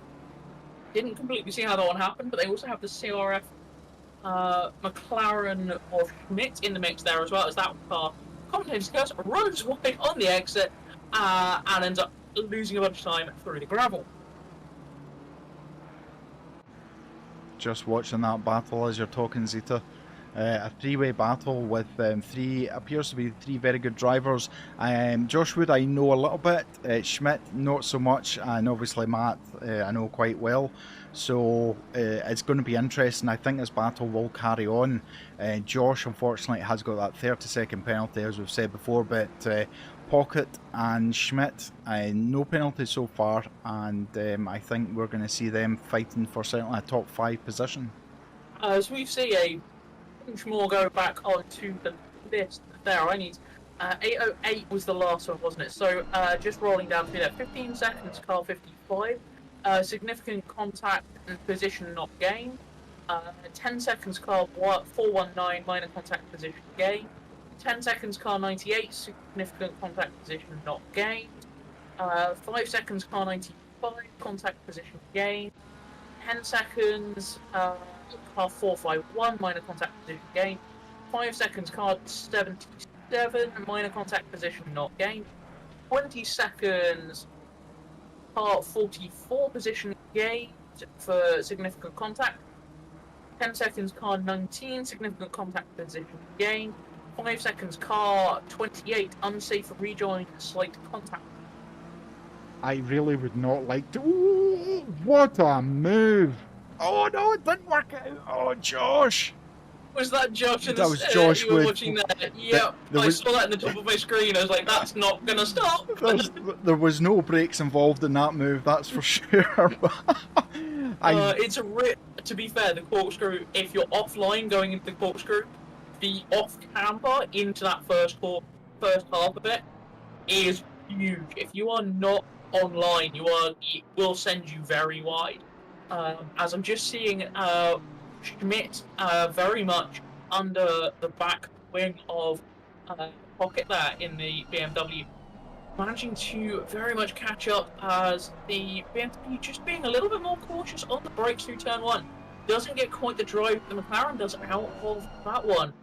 Didn't completely see how that one happened, but they also have the CRF McLaren of Schmidt in the mix there as well, as that car, commentator's curse, runs wide on the exit and ends up losing a bunch of time through the gravel. Just watching that battle as you're talking, Zeta. A three-way battle with appears to be three very good drivers. Josh Wood I know a little bit, Schmidt not so much, and obviously Matt I know quite well. So it's going to be interesting. I think this battle will carry on. Josh unfortunately has got that 30-second penalty as we've said before, but Pocket and Schmidt no penalty so far, and I think we're going to see them fighting for certainly a top 5 position. As we see a bunch more go back onto the list there. I need 8:08 was the last one, wasn't it? So just rolling down through there. 15 seconds, car 55. Significant contact and position not gained. 10 seconds, car 419, minor contact position gained. 10 seconds, car 98, significant contact position not gained. 5 seconds, car 95, contact position gained. 10 seconds, car 451, minor contact position gained. 5 seconds, car 77, minor contact position not gained. 20 seconds, car 44, position gained for significant contact. 10 seconds, car 19, significant contact position gained. 5 seconds, car 28, unsafe rejoin, slight contact. I really would not like to. Ooh, what a move! Oh no, it didn't work out. Oh, Josh. Was that Josh? That was Josh you were Wood. watching that? Yep, I saw that in the top of my screen. I was like, that's not gonna stop. There was no brakes involved in that move, that's for sure. To be fair, the corkscrew, if you're offline going into the corkscrew, the off camber into that first half of it is huge. If you are not online, it will send you very wide. As I'm just seeing Schmidt very much under the back wing of Pocket there in the BMW, managing to very much catch up as the BMW just being a little bit more cautious on the brakes through turn 1. Doesn't get quite the drive the McLaren does out of that one.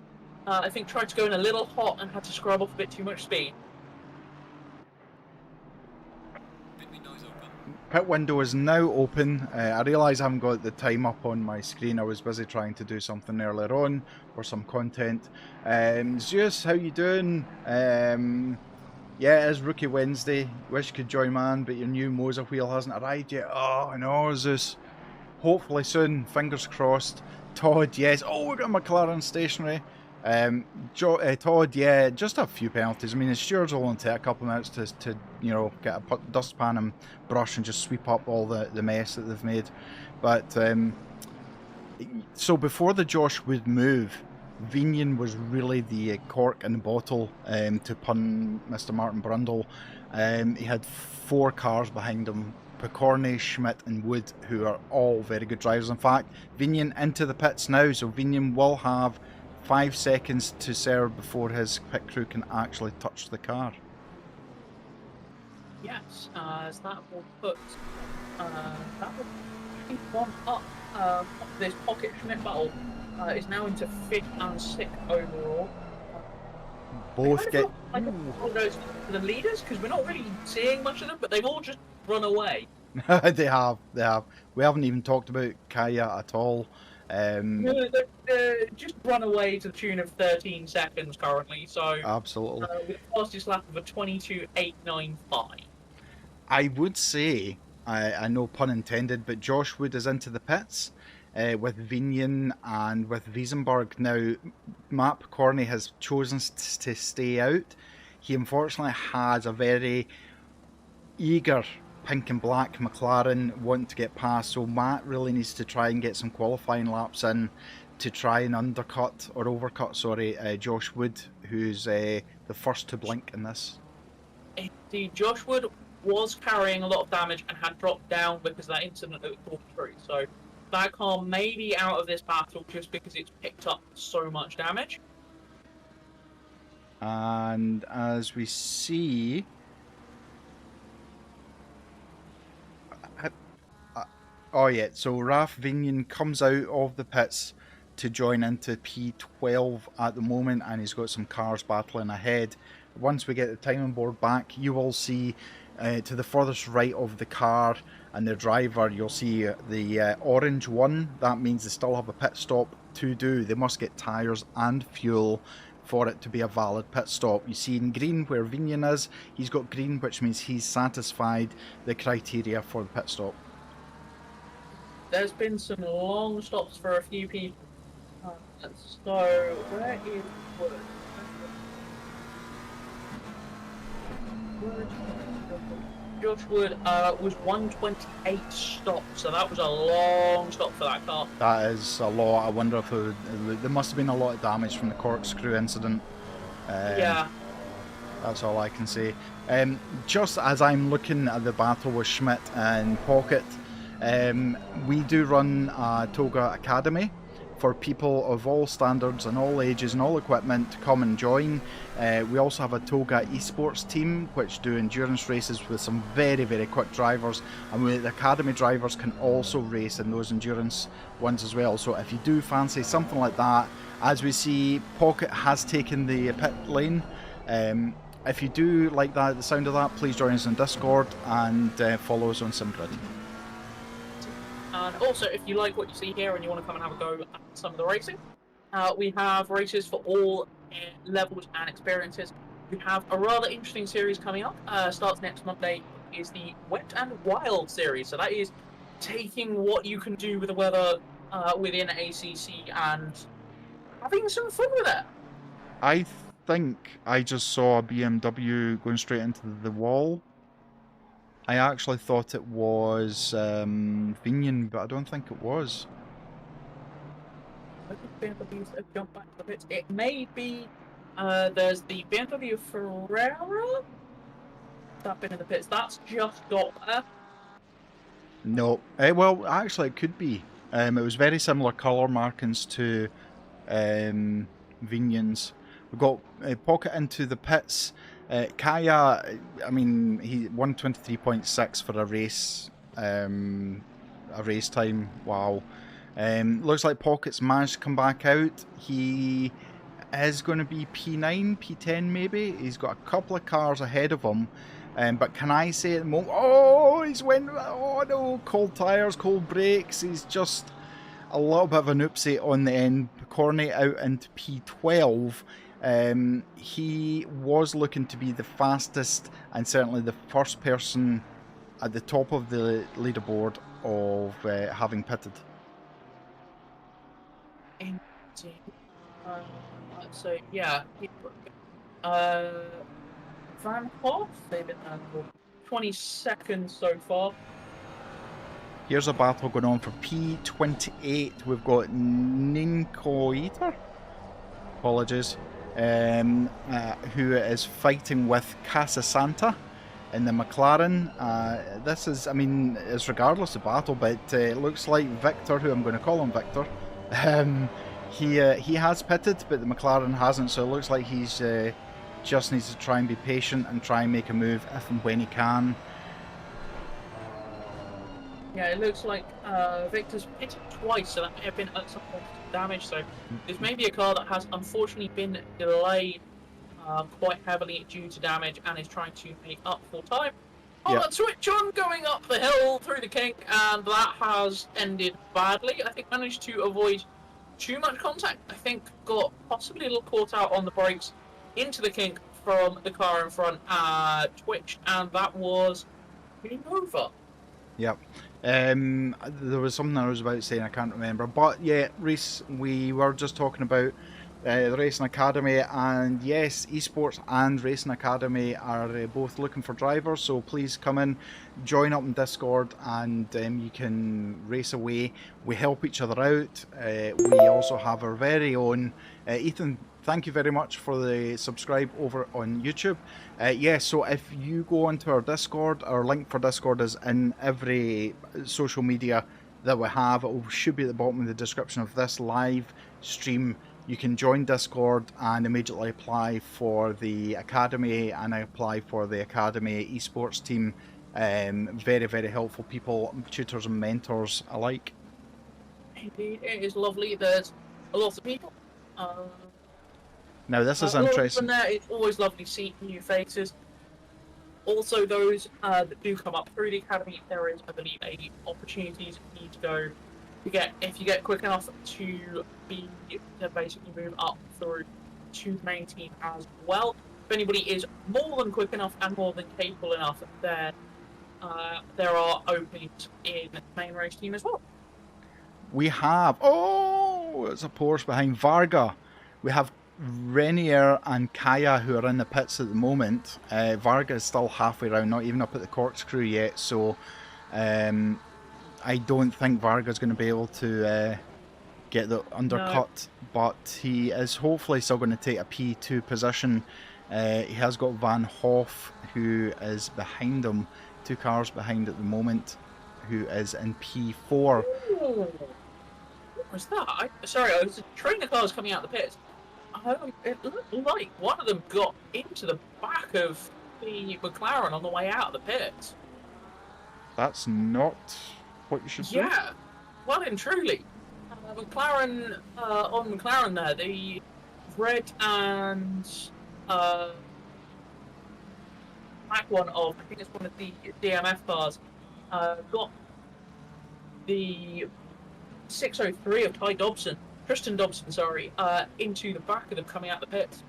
I think tried to go in a little hot and had to scrub off a bit too much speed. Pit window is now open. I realise I haven't got the time up on my screen. I was busy trying to do something earlier on for some content. Zeus, how you doing? Yeah, it is Rookie Wednesday. Wish you could join, man, but your new Moser wheel hasn't arrived yet. Oh, I know, Zeus. Hopefully soon. Fingers crossed. Todd, yes. Oh, we got McLaren stationary. Todd, yeah, just a few penalties. I mean, the stewards will only take a couple of minutes to get a dustpan and brush and just sweep up all the mess that they've made. But so before the Josh Wood move, Vignon was really the cork in the bottle, to pun Mr. Martin Brundle. He had 4 cars behind him. Pateron, Schmidt and Wood, who are all very good drivers. In fact, Vignon into the pits now, so Vignon will have 5 seconds to serve before his pit crew can actually touch the car. Yes, as that will put one up. This Pocket Schmidt battle is now into 5th and 6th overall. Both get goes to the leaders because we're not really seeing much of them, but they've all just run away. They have. We haven't even talked about Kaya at all. No, they're just run away to the tune of 13 seconds currently. So absolutely, with the fastest lap of a 22.895. I would say, I know pun intended, but Josh Wood is into the pits with Vignon and with Wiesenberg. Now, Matt Pateron has chosen to stay out. He unfortunately has a very eager pink and black McLaren wanting to get past, so Matt really needs to try and get some qualifying laps in to try and overcut Josh Wood, who's the first to blink in this. Indeed, Josh Wood was carrying a lot of damage and had dropped down because of that incident that we talked through, so that car may be out of this battle just because it's picked up so much damage. And as we see, oh yeah, so Raf Vignon comes out of the pits to join into P12 at the moment, and he's got some cars battling ahead. Once we get the timing board back, you will see to the furthest right of the car and the driver, you'll see the orange one. That means they still have a pit stop to do. They must get tyres and fuel for it to be a valid pit stop. You see in green where Vignon is, he's got green, which means he's satisfied the criteria for the pit stop. There's been some long stops for a few people. So, where is Wood? Josh Wood was 128 stops, so that was a long stop for that car. That is a lot. I wonder if there must have been a lot of damage from the corkscrew incident. Yeah. That's all I can say. Just as I'm looking at the battle with Schmidt and Pocket, we do run a Toga Academy for people of all standards and all ages and all equipment to come and join. We also have a Toga esports team which do endurance races with some very, very quick drivers, and the Academy drivers can also race in those endurance ones as well. So if you do fancy something like that, as we see, Pocket has taken the pit lane. If you do like that, the sound of that, please join us on Discord and follow us on SimGrid. And also, if you like what you see here and you want to come and have a go at some of the racing, we have races for all levels and experiences. We have a rather interesting series coming up. Starts next Monday. Is the Wet and Wild series. So that is taking what you can do with the weather within ACC and having some fun with it. I think I just saw a BMW going straight into the wall. I actually thought it was Vinian, but I don't think it was. I think BMW's have jumped back a bit. It may be. There's the BMW Ferrara. That been in the pits. That's just got there. No. Well, actually, it could be. It was very similar colour markings to Vinian's. We've got Pocket into the pits. Kaya, I mean, he 123.6 for a race time. Wow. Looks like Pocket's managed to come back out. He is going to be P9, P10 maybe. He's got a couple of cars ahead of him. But can I say at the moment, oh no, cold tyres, cold brakes. He's just a little bit of an oopsie on the end. Cornet out into P12. He was looking to be the fastest and certainly the first person at the top of the leaderboard of having pitted. Indeed. So yeah, Van Hoff, they've been for 20 seconds so far. Here's a battle going on for P28. We've got Ninkoiter, apologies, who is fighting with Casa Santa in the McLaren. This is, I mean, it's regardless of battle, but it looks like Victor, who I'm going to call him Victor, he has pitted, but the McLaren hasn't, so it looks like he's just needs to try and be patient and try and make a move if and when he can. Yeah, it looks like Victor's pitted twice, so that may have been at some point damage. So this may be a car that has unfortunately been delayed quite heavily due to damage and is trying to make up for time. Oh, that switch on going up the hill through the kink, and that has ended badly. I think managed to avoid too much contact. I think got possibly a little caught out on the brakes into the kink from the car in front, twitched, and that was game over. Yep. There was something I was about to say and I can't remember. But yeah, Reese, we were just talking about the Racing Academy, and yes, Esports and Racing Academy are both looking for drivers, so please come in, join up in Discord, and you can race away. We help each other out. We also have our very own Ethan. Thank you very much for the subscribe over on YouTube. Yes, so if you go onto our Discord, our link for Discord is in every social media that we have. It should be at the bottom of the description of this live stream. You can join Discord and immediately apply for the Academy, and I apply for the Academy esports team. Very, very helpful people, tutors and mentors alike. Indeed, it is lovely. There's a lot of people. Now this is interesting. There, it's always lovely to see new faces. Also, those that do come up through the academy, there is, I believe, opportunities for you to go to get, if you get quick enough to basically move up through to the main team as well. If anybody is more than quick enough and more than capable enough, then there are openings in the main race team as well. We have, it's a Porsche behind Varga. We have Renier and Kaya who are in the pits at the moment. Varga is still halfway around, not even up at the corkscrew yet, so I don't think Varga's going to be able to get the undercut, but he is hopefully still going to take a P2 position. He has got Van Hoff, who is behind him, 2 cars behind at the moment, who is in P4. Ooh. What was that? Sorry, I was train of cars coming out the pits. It looked like one of them got into the back of the McLaren on the way out of the pits. That's not what you should do. Yeah, well and truly. McLaren, on McLaren there, the red and black one of, I think it's one of the DMF cars, got the 603 of Tristan Dobson, sorry, into the back of them coming out the pits.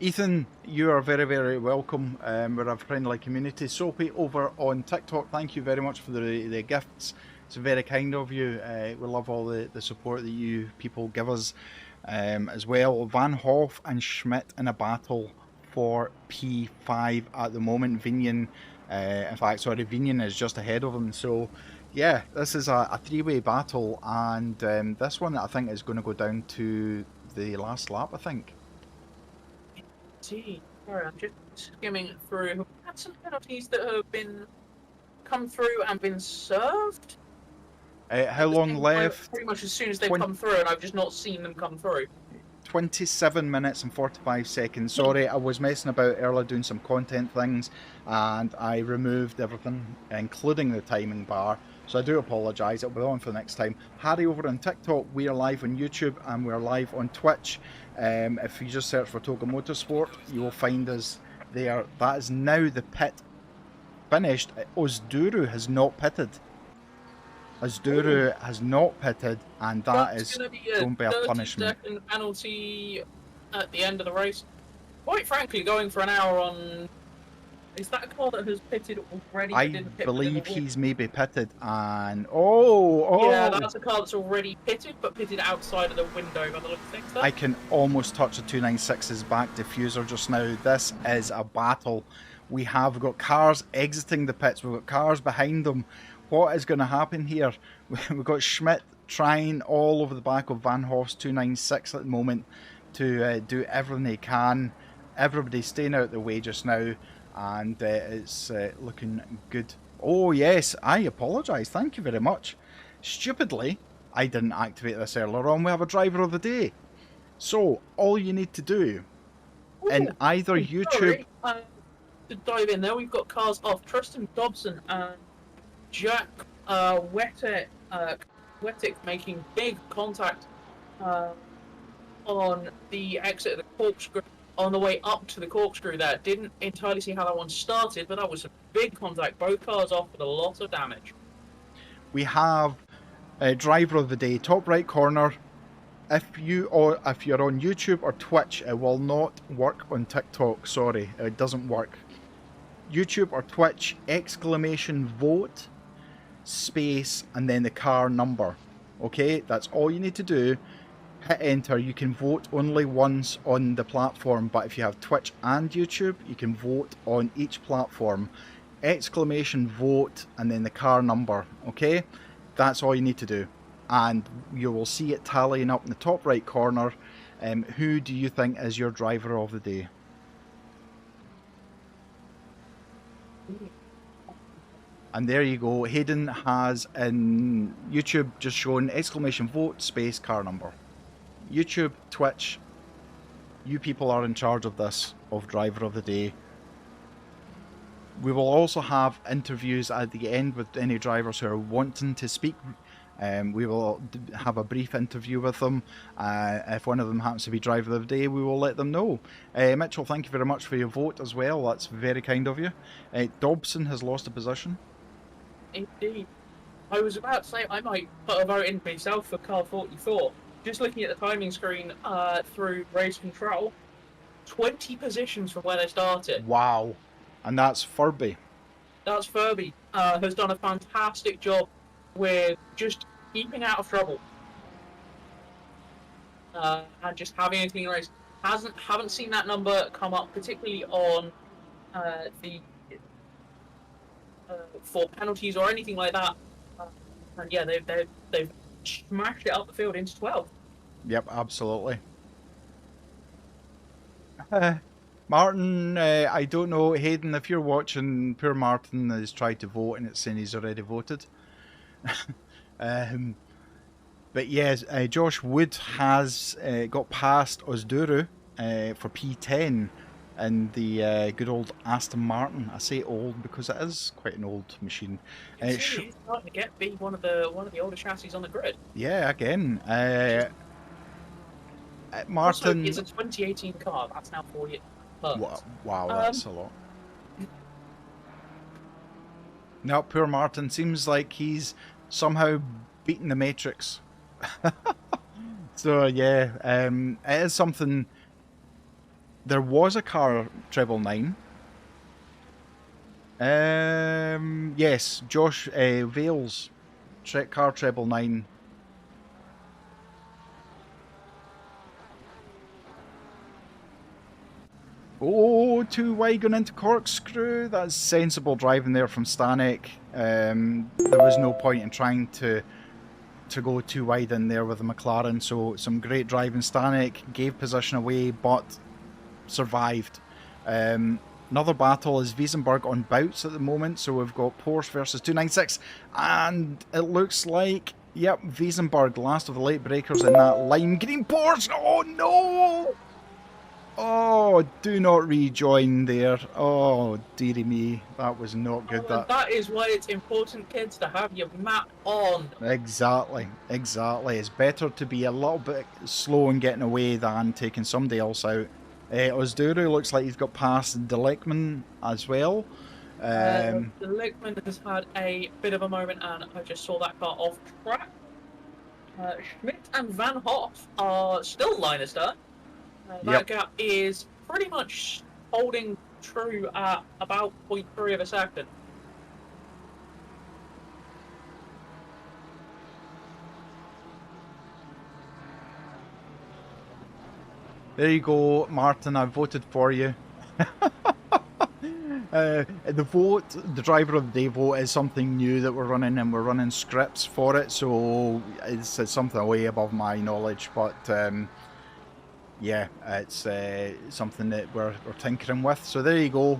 Ethan, you are very, very welcome. We're a friendly community. Soapy over on TikTok, thank you very much for the gifts. It's very kind of you. We love all the support that you people give us as well. Van Hoff and Schmidt in a battle for P5 at the moment. Vinian is just ahead of him. So yeah, this is a three-way battle, and this one I think is going to go down to the last lap, I think. Sorry, I'm just skimming through. We've had some penalties that have come through and been served. How long left? Pretty much as soon as they've come through, and I've just not seen them come through. 27 minutes and 45 seconds. Sorry, I was messing about earlier doing some content things, and I removed everything, including the timing bar. So I do apologise. It'll be on for the next time. Harry over on TikTok. We are live on YouTube and we're live on Twitch. If you just search for Toga Motorsport, you will find us there. That is now the pit finished. Ozduru has not pitted. Ozduru has not pitted, and that's going to be a punishment. 30-second penalty at the end of the race. Quite frankly, going for an hour on... Is that a car that has pitted already? I believe he's maybe pitted, and oh! Yeah, that's a car that's already pitted, but pitted outside of the window by the looks of things. I can almost touch the 296's back diffuser just now. This is a battle. We have got cars exiting the pits. We've got cars behind them. What is going to happen here? We've got Schmidt trying all over the back of Van Hoff's 296 at the moment to do everything he can. Everybody's staying out of the way just now, and it's looking good. Oh yes, I apologise. Thank you very much. Stupidly, I didn't activate this earlier on. We have a driver of the day. So all you need to do in either YouTube... to dive in there, we've got cars off Tristan Dobson and Jack Wettick making big contact on the exit of the corkscrew, on the way up to the corkscrew there. Didn't entirely see how that one started, but that was a big contact. Both cars off with a lot of damage. We have a driver of the day, top right corner. If you're on YouTube or Twitch, it will not work on TikTok. Sorry, it doesn't work. YouTube or Twitch, exclamation vote, space, and then the car number. Okay, that's all you need to do. Hit enter. You can vote only once on the platform, but if you have Twitch and YouTube, you can vote on each platform. Exclamation vote and then the car number. Okay, that's all you need to do, and you will see it tallying up in the top right corner. Who do you think is your driver of the day? And there you go. Hayden has in YouTube just shown exclamation vote space car number. YouTube, Twitch, you people are in charge of this, of driver of the day. We will also have interviews at the end with any drivers who are wanting to speak. We will have a brief interview with them. If one of them happens to be driver of the day, we will let them know. Mitchell, thank you very much for your vote as well. That's very kind of you. Dobson has lost a position. Indeed. I was about to say I might put a vote in myself for car 44. Just looking at the timing screen through race control, 20 positions from where they started. Wow. And that's Furby. That's Furby. Has done a fantastic job with just keeping out of trouble. And just having a clean race. Haven't seen that number come up, particularly on for penalties or anything like that. And yeah, they've smashed it up the field into 12th. Yep, absolutely. Martin, I don't know, Hayden, if you're watching, poor Martin has tried to vote and it's saying he's already voted. But yes, Josh Wood has got past Osduru for P10 in the good old Aston Martin. I say old because it is quite an old machine. It's starting to be one of the older chassis on the grid. Yeah, again. Martin. Also, it's a 2018 car. That's now 4 years. Wow, that's a lot. No, poor Martin. Seems like he's somehow beaten the Matrix. So yeah, it is something. There was a car treble 9. Yes, Josh Vales, car treble 9. Oh, too wide going into corkscrew. That's sensible driving there from Stanek. There was no point in trying to go too wide in there with the McLaren. So some great driving. Stanek gave position away, but survived. Another battle is Wiesenberg on bouts at the moment. So we've got Porsche versus 296, and it looks like, yep, Wiesenberg, last of the late breakers in that lime green Porsche. Oh no! Oh, do not rejoin there. Oh, dearie me. That was not good. That is why it's important, kids, to have your map on. Exactly. It's better to be a little bit slow in getting away than taking somebody else out. Osduru looks like he's got past Delikman as well. Delikman has had a bit of a moment, and I just saw that car off track. Schmidt and Van Hoff are still line astern. That gap is pretty much holding true at about 0.3 of a second. There you go, Martin. I voted for you. The vote, the driver of the day vote, is something new that we're running, and we're running scripts for it. So it's something way above my knowledge, but. Yeah, it's something that we're tinkering with. So there you go.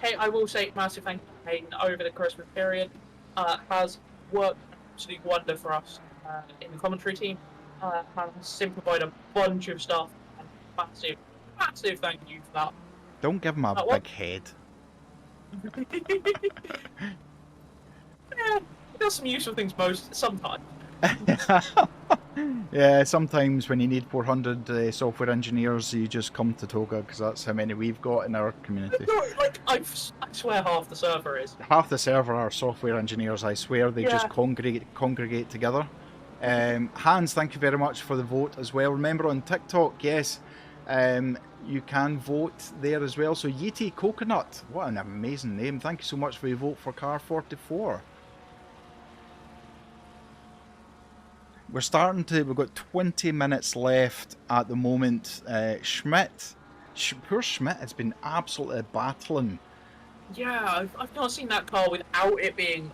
Hey, I will say massive thank you to Hayden over the Christmas period. Has worked an absolute wonder for us in the commentary team. Has simplified a bunch of stuff. And massive thank you for that. Don't give him a big head. Yeah, he does some useful things sometimes. Yeah, sometimes when you need 400 software engineers, you just come to Toga, because that's how many we've got in our community. Like, I swear half the server is. Half the server are software engineers, I swear. They just congregate together. Hans, thank you very much for the vote as well. Remember, on TikTok, yes, you can vote there as well. So Yeti Coconut, what an amazing name. Thank you so much for your vote for car 44. We're starting to, we've got 20 minutes left at the moment. Schmidt, poor Schmidt has been absolutely battling. Yeah, I've not seen that car without it being...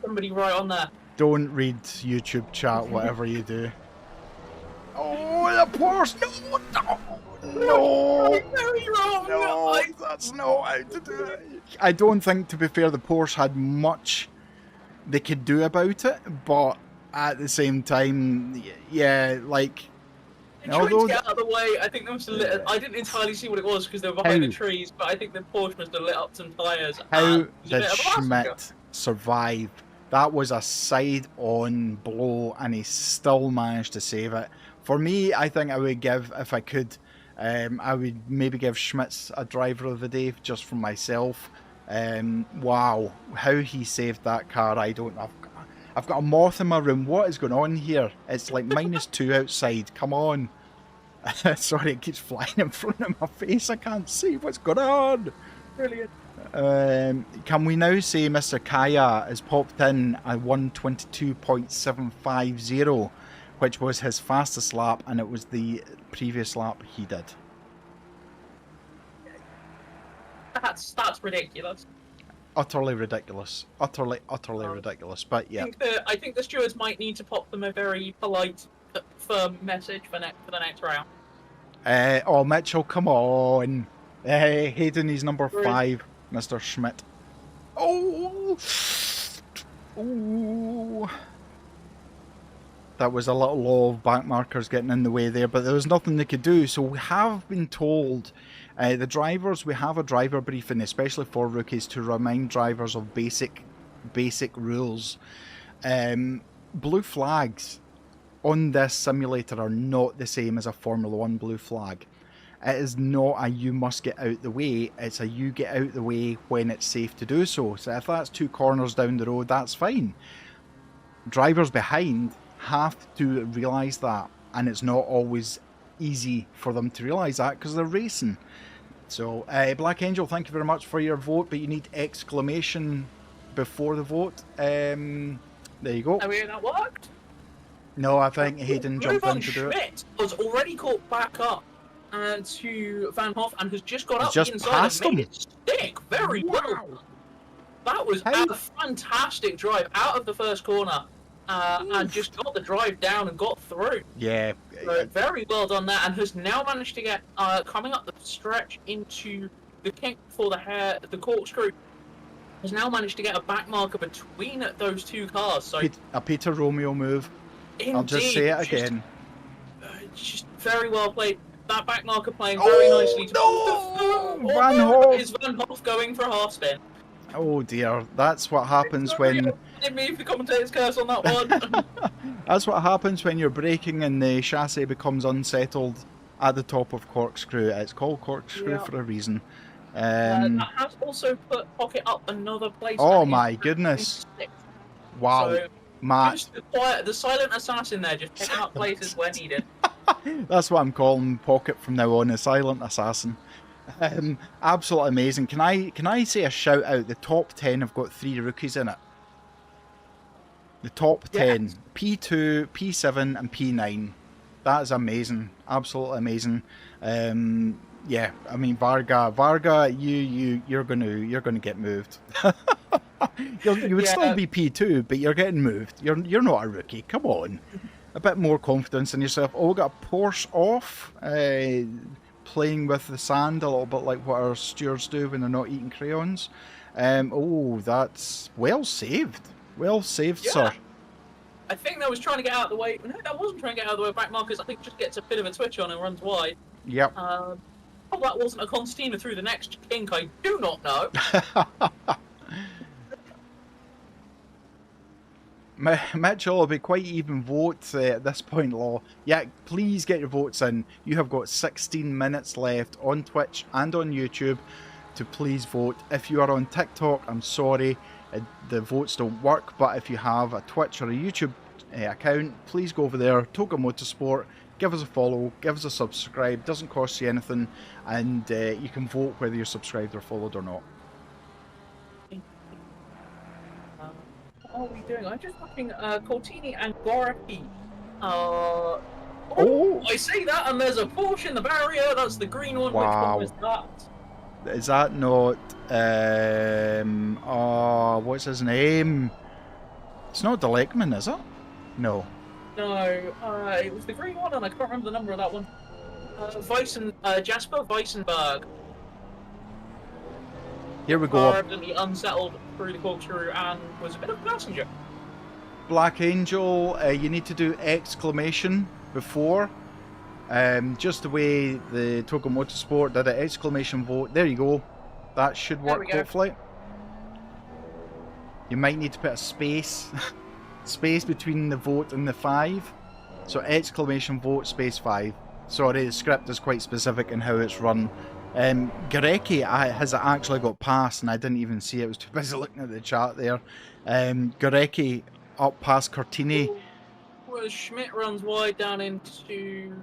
somebody right on there. Don't read YouTube chat, whatever you do. Oh, the Porsche! No! Very wrong! No, that's not how to do it. I don't think, to be fair, the Porsche had much they could do about it, but at the same time, yeah, like... Trying to get out of the way, I think there was a little... I didn't entirely see what it was because they were behind the trees, but I think the Porsche must have lit up some tyres. How did Schmidt survive? That was a side-on blow, and he still managed to save it. For me, I think I would give, if I could, I would maybe give Schmitz a driver of the day just for myself. Wow, how he saved that car, I don't know. I've got a moth in my room. What is going on here? It's like -2 outside. Come on. Sorry, it keeps flying in front of my face. I can't see what's going on. Brilliant. Can we now say Mr. Kaya has popped in at 1:22.750, which was his fastest lap, and it was the previous lap he did. That's ridiculous. Utterly ridiculous. Utterly Um, ridiculous. But yeah. I think the stewards might need to pop them a very polite, firm message for the next round. Oh, Mitchell, come on. Hayden, he's number 5, Mr. Schmidt. Oh! Ooh. That was a little law of back markers getting in the way there, but there was nothing they could do. So we have been told, the drivers, we have a driver briefing, especially for rookies, to remind drivers of basic rules. Blue flags on this simulator are not the same as a Formula 1 blue flag. It is not a you must get out the way, it's a you get out the way when it's safe to do so. So if that's 2 corners down the road, that's fine. Drivers behind have to realise that, and it's not always easy for them to realise that because they're racing. So Black Angel, thank you very much for your vote, but you need exclamation before the vote. There you go. I mean, that worked. No, I think Hayden jumped in to do it. Schmidt was already caught back up to Van Hoff and has just got up just the inside and made him. it stick. Very well. That was a fantastic drive out of the first corner. And just got the drive down and got through. Yeah. So very well done there, and has now managed to get, coming up the stretch into the kink for the corkscrew, has now managed to get a back marker between those 2 cars. So a Peter Romeo move. indeed, I'll just say it again. Just very well played. That back marker playing very nicely. Van Hoff! Is Van Hoff going for a half spin? Oh dear, that's what happens when... Give me the commentator's curse on that one. That's what happens when you're braking and the chassis becomes unsettled at the top of corkscrew. It's called corkscrew for a reason. That has also put Pocket up another place. Oh my goodness. Wow. So, Matt. Just the silent assassin there, just picking up places where needed. That's what I'm calling Pocket from now on, a silent assassin. Absolutely amazing. Can I say a shout out? The top 10 have got 3 rookies in it. The top 10, yes. P2, P7 and P9. That is amazing. Absolutely amazing. Yeah, I mean Varga, you're gonna get moved. you would still be P2, but you're getting moved. You're not a rookie. Come on. A bit more confidence in yourself. Oh, we got a Porsche off. Playing with the sand a little bit like what our stewards do when they're not eating crayons. Oh, that's well saved. Well saved, sir. I think that was trying to get out of the way. No, that wasn't trying to get out of the way. Back markers, I think, just gets a bit of a twitch on and runs wide. Yep. Oh, that wasn't a concertina through the next kink. I do not know. Mitchell will be quite even votes at this point, Law. Yeah, please get your votes in. You have got 16 minutes left on Twitch and on YouTube to please vote. If you are on TikTok, I'm sorry, the votes don't work, but if you have a Twitch or a YouTube account, please go over there, Toga Motorsport, give us a follow, give us a subscribe, doesn't cost you anything, and you can vote whether you're subscribed or followed or not. What are we doing? I'm just watching Cortini and Goraki. Oh, I see that, and there's a Porsche in the barrier. That's the green one. Wow. Which one was that? Is that not... oh, what's his name? It's not Delekman, is it? No. No, it was the green one, and I can't remember the number of that one. Jasper Weissenberg. Here we go. Ardently unsettled through the corkscrew and was a bit of a passenger. Black Angel, you need to do exclamation before. Just the way the Togo Motorsport did it, exclamation vote. There you go. That should work, hopefully. You might need to put a space. Space between the vote and the 5. So exclamation vote space 5. Sorry, the script is quite specific in how it's run. Gorecki has actually got past, and I didn't even see it. I was too busy looking at the chat there. Gorecki up past Cortini. Well, Schmidt runs wide down into...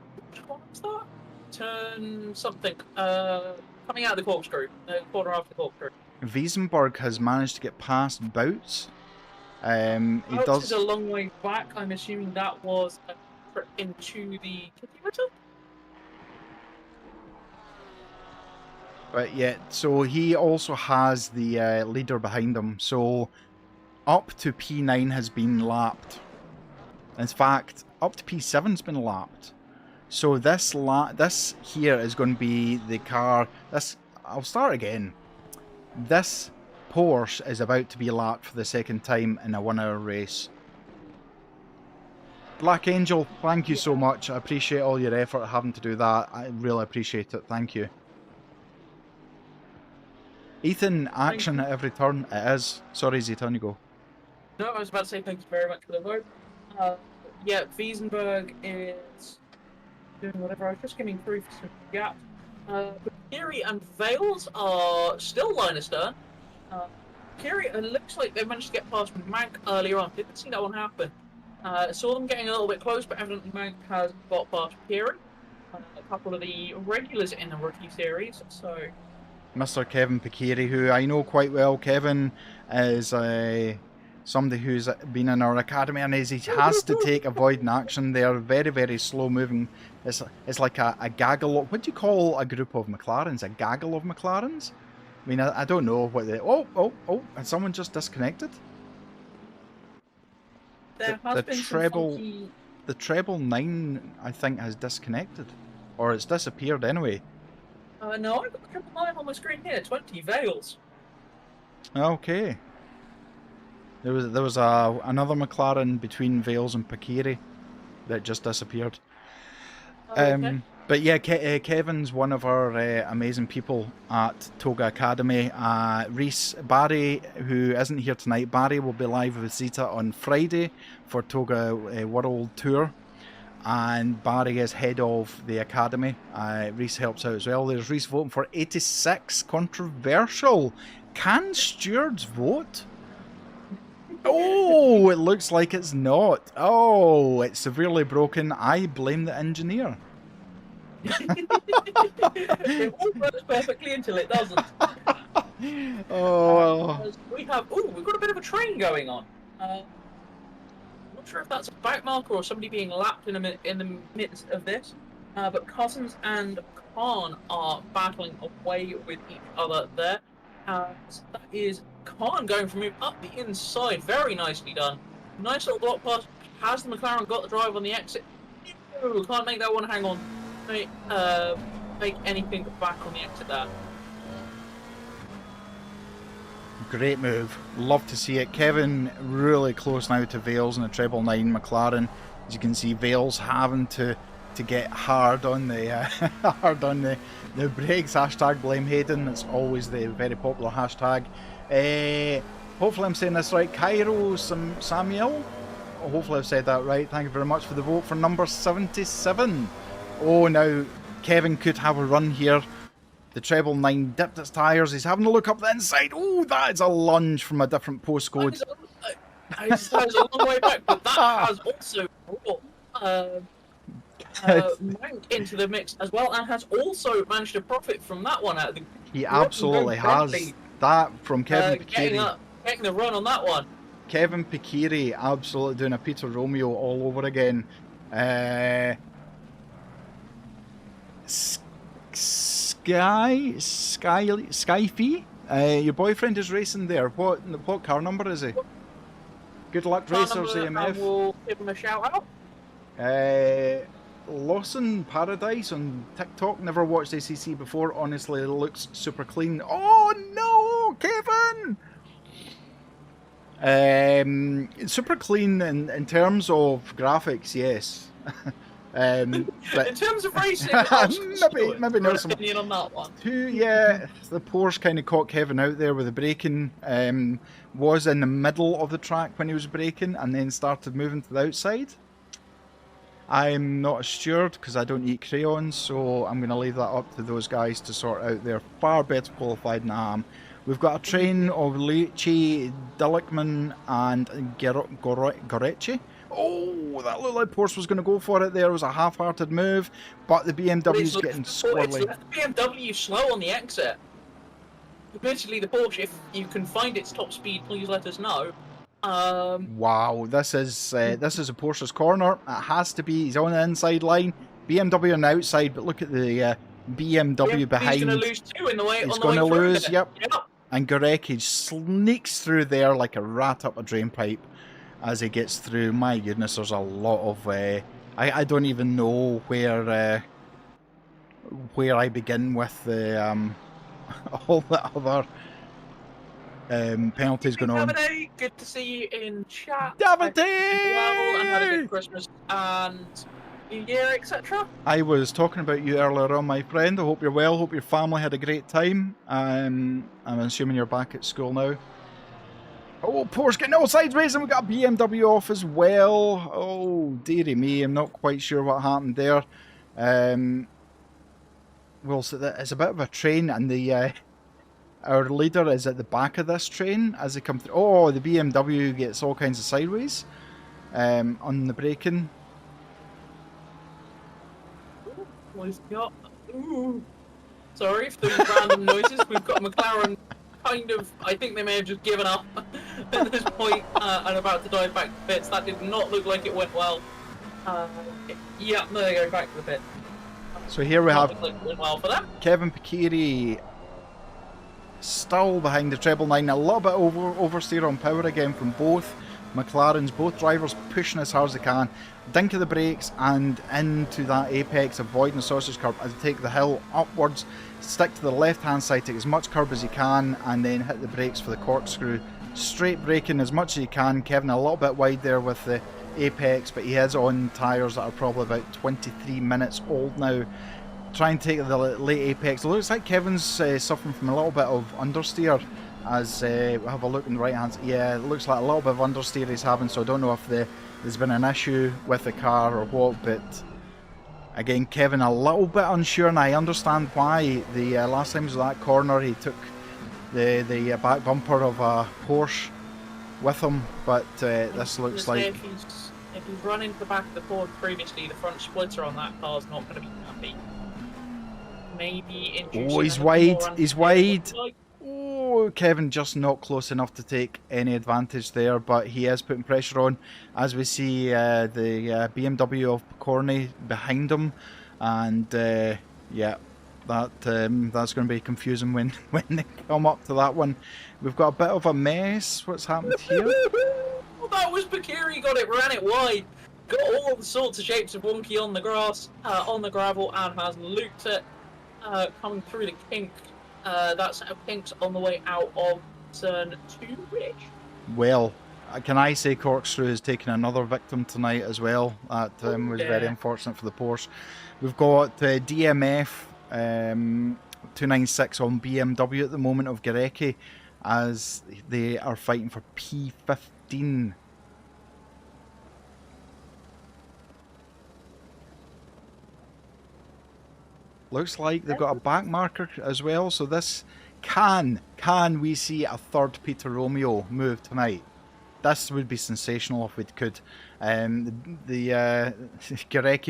What's that? Turn something. Coming out of the corkscrew. Quarter after the corkscrew. Wiesenberg has managed to get past Bouts. He Bouts does... is a long way back. I'm assuming that was a trip into the kilometer. But yeah, so he also has the leader behind him. So up to P9 has been lapped. In fact, up to P7's been lapped. So this here is going to be the car. I'll start again. This Porsche is about to be lapped for the second time in a 1 hour race. Black Angel, thank you so much. I appreciate all your effort having to do that. I really appreciate it. Thank you. Ethan, action at every turn. It is. Sorry, Zeton, you go. No, I was about to say thank you very much for the vote. Yeah, Wiesenberg is doing whatever. I was just getting through for some gap. But Kiri and Vales are still line astern. Kiri, it looks like they managed to get past Mank earlier on. Didn't see that one happen. Saw them getting a little bit close, but evidently Mank has got past Kiri. A couple of the regulars in the rookie series, so... Mr. Kevin Pikiri, who I know quite well. Kevin is somebody who's been in our academy, and he has to take avoiding action. They are very, very slow moving. It's like a gaggle of, what do you call a group of McLarens? A gaggle of McLarens? I mean, I don't know what they... Oh, has someone just disconnected? There has been treble, some funky... The treble 9, I think, has disconnected. Or it's disappeared anyway. No, I've got the triple 9 on my screen here. 20 Vales. Okay. There was another McLaren between Vales and Pikiri that just disappeared. Okay. But yeah, Kevin's one of our amazing people at Toga Academy. Reese Barry, who isn't here tonight, Barry will be live with Zeta on Friday for Toga World Tour. And Barry is head of the academy. Reese helps out as well. There's Reese voting for 86. Controversial. Can stewards vote? Oh, it looks like it's not. Oh, it's severely broken. I blame the engineer. It all works perfectly until it doesn't. We've got a bit of a train going on. Not sure if that's a backmarker or somebody being lapped in the midst of this, but Cousins and Khan are battling away with each other there. So that is Khan going for a move up the inside, very nicely done. Nice little block pass. Has the McLaren got the drive on the exit? No, can't make that one hang on. Make anything back on the exit there. Great move. Love to see it. Kevin really close now to Vales in a treble 9 McLaren. As you can see, Vales having to get hard on the the brakes. Hashtag blame Hayden. It's always the very popular hashtag. Hopefully I'm saying this right. Cairo Samuel. Hopefully I've said that right. Thank you very much for the vote for number 77. Oh, now Kevin could have a run here. The treble 9 dipped its tyres. He's having a look up the inside. Oh, that is a lunge from a different postcode. That is a long way back, but that has also brought Mank into the mix as well, and has also managed to profit from that one. He absolutely has. That from Kevin Pikiri. Getting the run on that one. Kevin Pikiri absolutely doing a Peter Romeo all over again. Skyfee? Your boyfriend is racing there. What car number is he? Good luck, Racers AMF. We'll give him a shout out. Lawson Paradise on TikTok. Never watched ACC before. Honestly, it looks super clean. Oh no, Kevin! Super clean in terms of graphics, yes. But in terms of racing, maybe not some opinion on that one. Yeah, the Porsche kind of caught Kevin out there with the braking. Was in the middle of the track when he was braking, and then started moving to the outside. I'm not a steward because I don't eat crayons, so I'm going to leave that up to those guys to sort out. They're far better qualified than I am. We've got a train of Lechi, Dillickman, and Goretti. Oh, that looked like Porsche was going to go for it there. It was a half-hearted move, but the BMW's getting squirrely. It's left the BMW slow on the exit. Admittedly, the Porsche, if you can find its top speed, please let us know. Wow, this is a Porsche's corner. It has to be. He's on the inside line. BMW on the outside, but look at the BMW behind. He's going to lose 2 in the way. He's on the going way to through lose, there. yep. And Gurecki sneaks through there like a rat up a drain pipe as he gets through. My goodness, there's a lot of... I don't even know where I begin with the all the other penalties going on. Davide, good to see you in chat. Davide! Well, and had a good Christmas and New Year, etc. I was talking about you earlier on, my friend. I hope you're well. Hope your family had a great time. I'm assuming you're back at school now. Oh, Porsche getting all sideways, and we got a BMW off as well. Oh, dearie me, I'm not quite sure what happened there. Well, so it's a bit of a train, and our leader is at the back of this train as they come through. Oh, the BMW gets all kinds of sideways on the braking. Sorry for the random noises. We've got McLaren kind of, I think they may have just given up at this point and about to dive back to the pits. That did not look like it went well. Yeah, there they go, back to the pit. So here we have like it went well for them. Kevin Picchieri still behind the treble 9. A little bit oversteer on power again from both McLarens. Both drivers pushing as hard as they can. Dink of the brakes and into that apex, avoiding the sausage curb as they take the hill upwards. Stick to the left hand side, take as much curb as you can, and then hit the brakes for the corkscrew. Straight braking as much as you can. Kevin a little bit wide there with the apex, but he is on tyres that are probably about 23 minutes old now. Try and take the late apex. It looks like Kevin's suffering from a little bit of understeer as we have a look in the right hand. Yeah, it looks like a little bit of understeer he's having, so I don't know if there's been an issue with the car or what, but again, Kevin a little bit unsure, and I understand why. The last time he was at that corner, he took the back bumper of a Porsche with him, but this looks like... If he's run into the back of the Ford previously, the front splitter on that car is not going to be happy. Maybe inducing... Oh, he's wide, he's wide! Oh, Kevin just not close enough to take any advantage there, but he is putting pressure on as we see the BMW of Corney behind him, and yeah, that's going to be confusing when they come up to that one. We've got a bit of a mess. What's happened here? That was Picchieri, got it, ran it wide, got all the sorts of shapes of wonky on the grass, on the gravel, and has looped it, coming through the kink. That's kinks on the way out of turn 2-ish. Well, can I say Corkscrew has taken another victim tonight as well? That was very unfortunate for the Porsche. We've got DMF 296 on BMW at the moment of Gurecki as they are fighting for P15. Looks like they've got a back marker as well, so this can we see a third Peter Romeo move tonight? This would be sensational if we could. Gurecki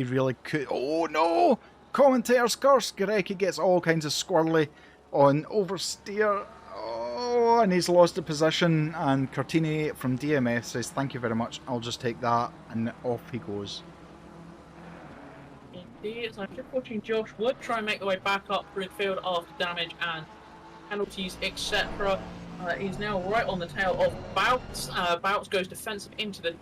really could. Oh no! Commentator's curse. Gurecki gets all kinds of squirrely on oversteer. Oh, and he's lost the position. And Cartini from DMF says, "Thank you very much. I'll just take that," and off he goes. Indeed, I'm just watching Josh Wood try and make the way back up through the field after damage and penalties, etc. He's now right on the tail of Bouts. Bouts goes defensive into the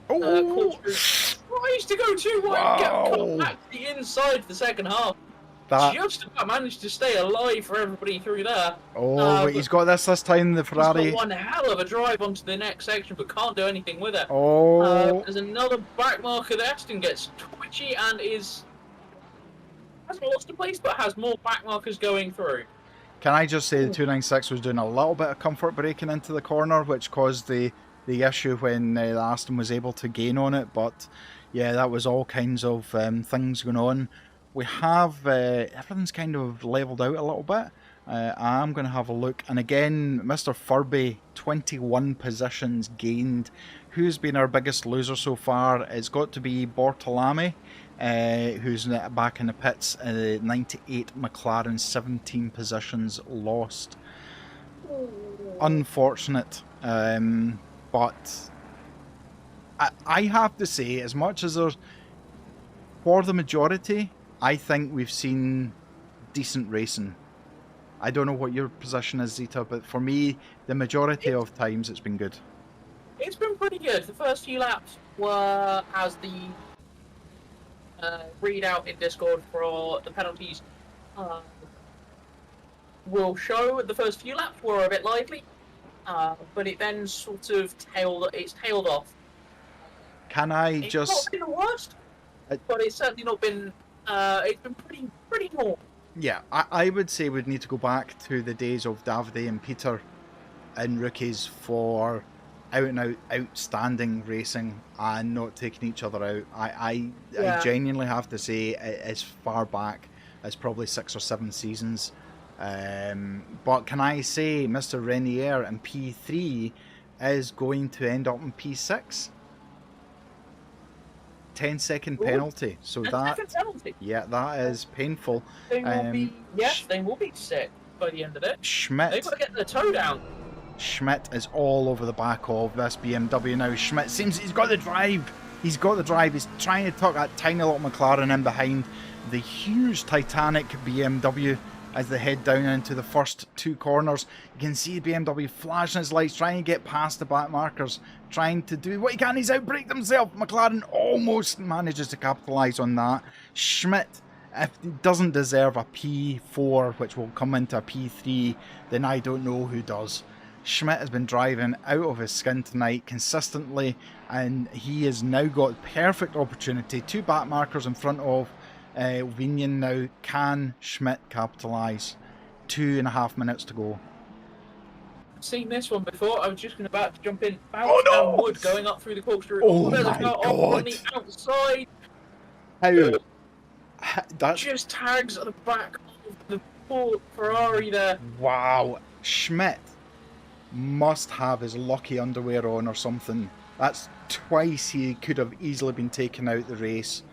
corkscrew. Tries to go too wide, get cut back to the inside for the second half. Just about managed to stay alive for everybody through there. Oh, he's got this time, the Ferrari. He's got one hell of a drive onto the next section, but can't do anything with it. Oh. There's another back marker there. Eston gets twitchy and hasn't lost a place, but has more back markers going through. Can I just say the 296 was doing a little bit of comfort braking into the corner, which caused the issue when the Aston was able to gain on it. But yeah, that was all kinds of things going on. We have everything's kind of leveled out a little bit. I'm going to have a look, and again, Mr. Furby, 21 positions gained. Who's been our biggest loser so far? It's got to be Bortolami, who's back in the pits. 98 McLaren, 17 positions lost. Unfortunate, but I have to say, as much as there's, for the majority, I think we've seen decent racing. I don't know what your position is, Zeta, but for me, the majority of times it's been good. It's been pretty good. The first few laps were, as the readout in Discord for the penalties will show, the first few laps were a bit lively, but it then sort of tailed off. Can I It's just... not been the worst, but it's certainly not been. It's been pretty normal. Yeah, I would say we'd need to go back to the days of Davide and Peter in rookies for out-and-out outstanding racing and not taking each other out. I genuinely have to say as far back as probably 6 or 7 seasons. But can I say Mr. Renier in P3 is going to end up in P6? 10-second penalty. So that, yeah, that is painful. They will be sick by the end of it. Schmidt. They've got to get their toe down. Schmidt is all over the back of this BMW now. Schmidt seems he's got the drive. He's got the drive. He's trying to tuck that tiny little McLaren in behind the huge Titanic BMW as they head down into the first 2 corners. You can see BMW flashing his lights, trying to get past the back markers, trying to do what he can. He's outbraked himself. McLaren almost manages to capitalise on that. Schmidt, if he doesn't deserve a P4, which will come into a P3, then I don't know who does. Schmidt has been driving out of his skin tonight consistently, and he has now got perfect opportunity. 2 back markers in front of Vignon now. Can Schmidt capitalise? 2.5 minutes to go. I've seen this one before. I was just about to jump in. Oh no! Wood going up through the corkscrew. Oh my God! On the outside. How? That just tags at the back of the poor Ferrari there. Wow. Schmidt must have his lucky underwear on or something. That's twice he could have easily been taken out the race,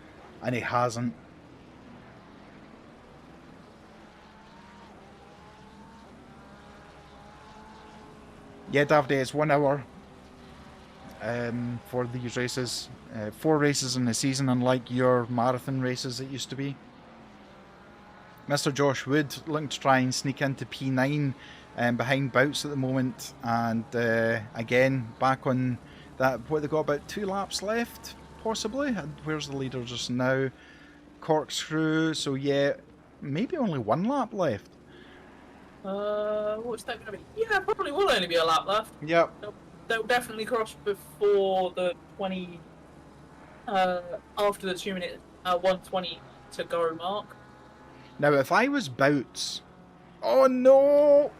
and he hasn't. Yeah, Davide, it's 1 hour for these races. 4 races in the season, unlike your marathon races it used to be. Mr. Josh Wood looking to try and sneak into P9 behind Bouts at the moment, and again back on that. What, they got about 2 laps left possibly, and where's the leader just now? Corkscrew. So yeah, maybe only 1 lap left. What's that going to be? Yeah, probably will only be a lap left. Yep. They'll definitely cross before the 20 after the 2 minute 1:20 to go mark. Now if I was Bouts, oh no,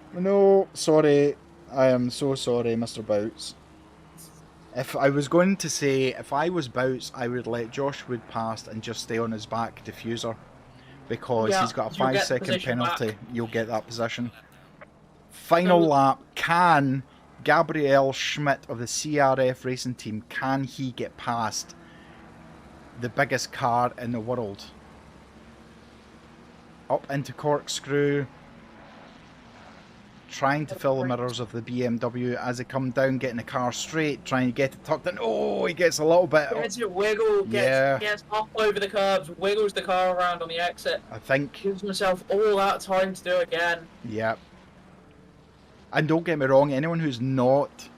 sorry, I am so sorry, Mr. Bouts. If I was going to say, if I was Bouts, I would let Josh Wood pass and just stay on his back diffuser, because he's got a 5-second penalty. Back. You'll get that position. Final lap. Can Gabriel Schmidt of the CRF racing team, can he get past the biggest car in the world? Up into Corkscrew, trying to fill the mirrors of the BMW as they come down, getting the car straight, trying to get it tucked in. Oh, he gets a little bit. Gets it wiggle, gets up over the curbs, wiggles the car around on the exit. I think. Gives himself all that time to do again. Yep. And don't get me wrong, anyone who's not